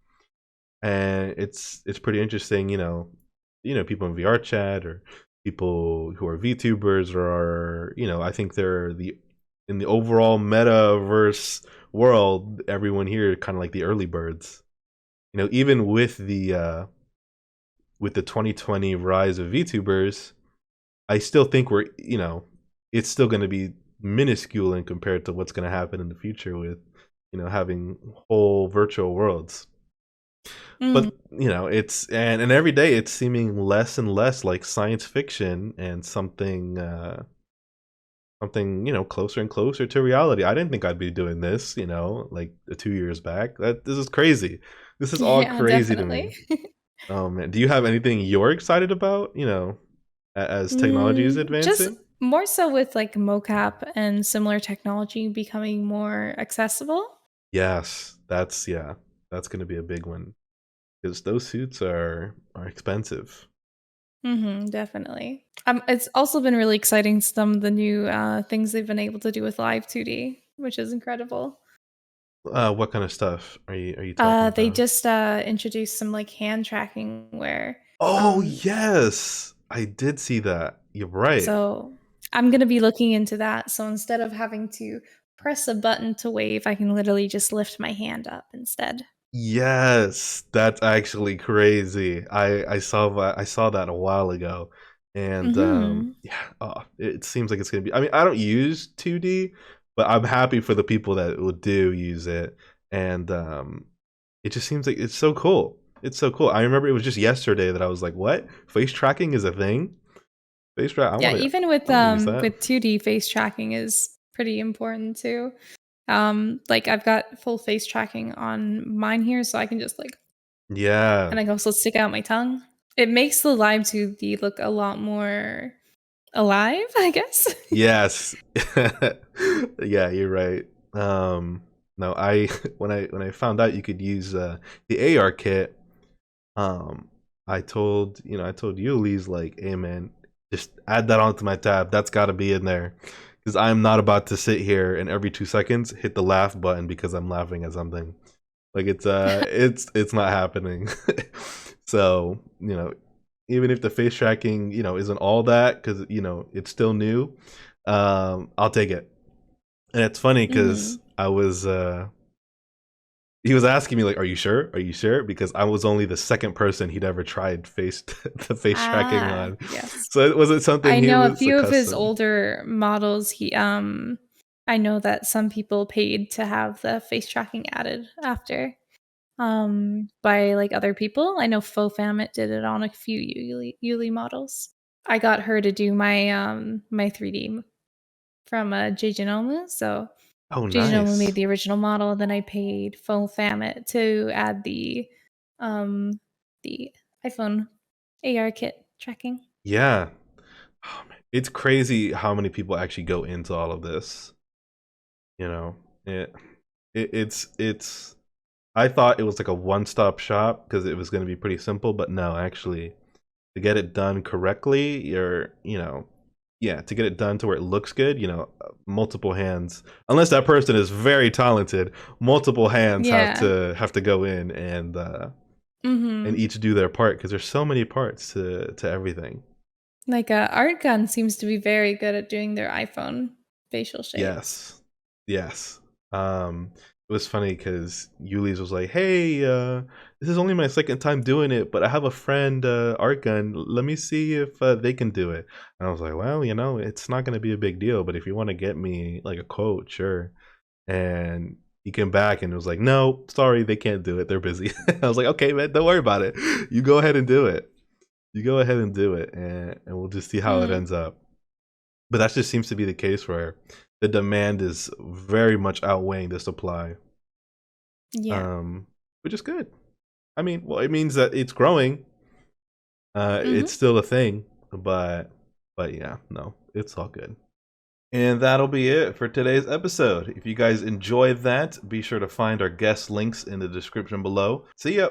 And it's pretty interesting, people in VR chat or people who are VTubers or are, I think they're the in the overall metaverse world, everyone here kind of like the early birds. Even with the 2020 rise of VTubers, I still think it's still going to be minuscule in compared to what's going to happen in the future with, having whole virtual worlds. mm, But it's and every day it's seeming less and less like science fiction and something closer and closer to reality. I didn't think I'd be doing this, like 2 years back. This is crazy. This is all yeah, crazy to definitely. me. Oh man, do you have anything you're excited about? As technology is Just advancing. more so with like mocap and similar technology becoming more accessible. Yes, that's gonna be a big one because those suits are expensive. Definitely. It's also been really exciting some of the new things they've been able to do with live 2D, which is incredible. What kind of stuff are you talking They about? just introduced some like hand tracking where Oh um yes, I did see that. You're right. so I'm gonna be looking into that. So instead of having to press a button to wave, I can literally just lift my hand up instead. Yes, that's actually crazy. I saw that a while ago, and hmm yeah, it seems like it's gonna be. I mean, I don't use 2D, but I'm happy for the people that will do use it, and it just seems like it's so cool. It's so cool. I remember it was just yesterday that I was like, "What? Face tracking is a thing? Face track? Yeah, even I want to use that." with 2D face tracking is pretty important too. Like I've got full face tracking on mine here, so I can just like Yeah. and I can also stick out my tongue. It makes the live 2D look a lot more alive, I guess. Yes. Yeah, you're right. No, I when I found out you could use the AR kit, um, I told Yuli's like, hey man, just add that onto my tab. That's got to be in there, because I'm not about to sit here and every 2 seconds hit the laugh button because I'm laughing at something. Like it's not happening. So even if the face tracking isn't all that because it's still new, I'll take it. And it's funny because hmm I was he was asking me like, "Are you sure? Are you sure?" Because I was only the second person he'd ever tried face the face tracking Ah, on. yes. So it wasn't something I he know a was few of his accustomed. older models, I know that some people paid to have the face tracking added after. By like other people. I know Faux Famit did it on a few Yuli models. I got her to do my 3D from J Genomu. So Oh, J Genomu made nice. the original model, then I paid Faux Famit to add um the iPhone AR kit tracking. Yeah. Oh, man. It's crazy how many people actually go into all of this. You know, it, it's. I thought it was like a one-stop shop because it was going to be pretty simple, but no, actually, to get it done correctly, yeah, to get it done to where it looks good, multiple hands. Unless that person is very talented, multiple hands Yeah. have to go in and Mhm. each do their part because there's so many parts to everything. Like Art Gun seems to be very good at doing their iPhone facial shapes. Yes. Yes. Um, was funny because Yuli's was like, "Hey, this is only my second time doing it, but I have a friend, Argun. Let me see if they can do it." And I was like, "Well, it's not going to be a big deal, but if you want to get me like a quote, sure." And he came back and was like, "No, sorry, they can't do it. They're busy." I was like, "Okay, man, don't worry about it. You go ahead and do it. You go ahead and do it, and we'll just see how it Mm, ends up." But that just seems to be the case where the demand is very much outweighing the supply, yeah. which is good. I mean, well, it means that it's growing. It's Hmm. still a thing, but yeah, no, it's all good. And that'll be it for today's episode. If you guys enjoyed that, be sure to find our guest links in the description below. See ya!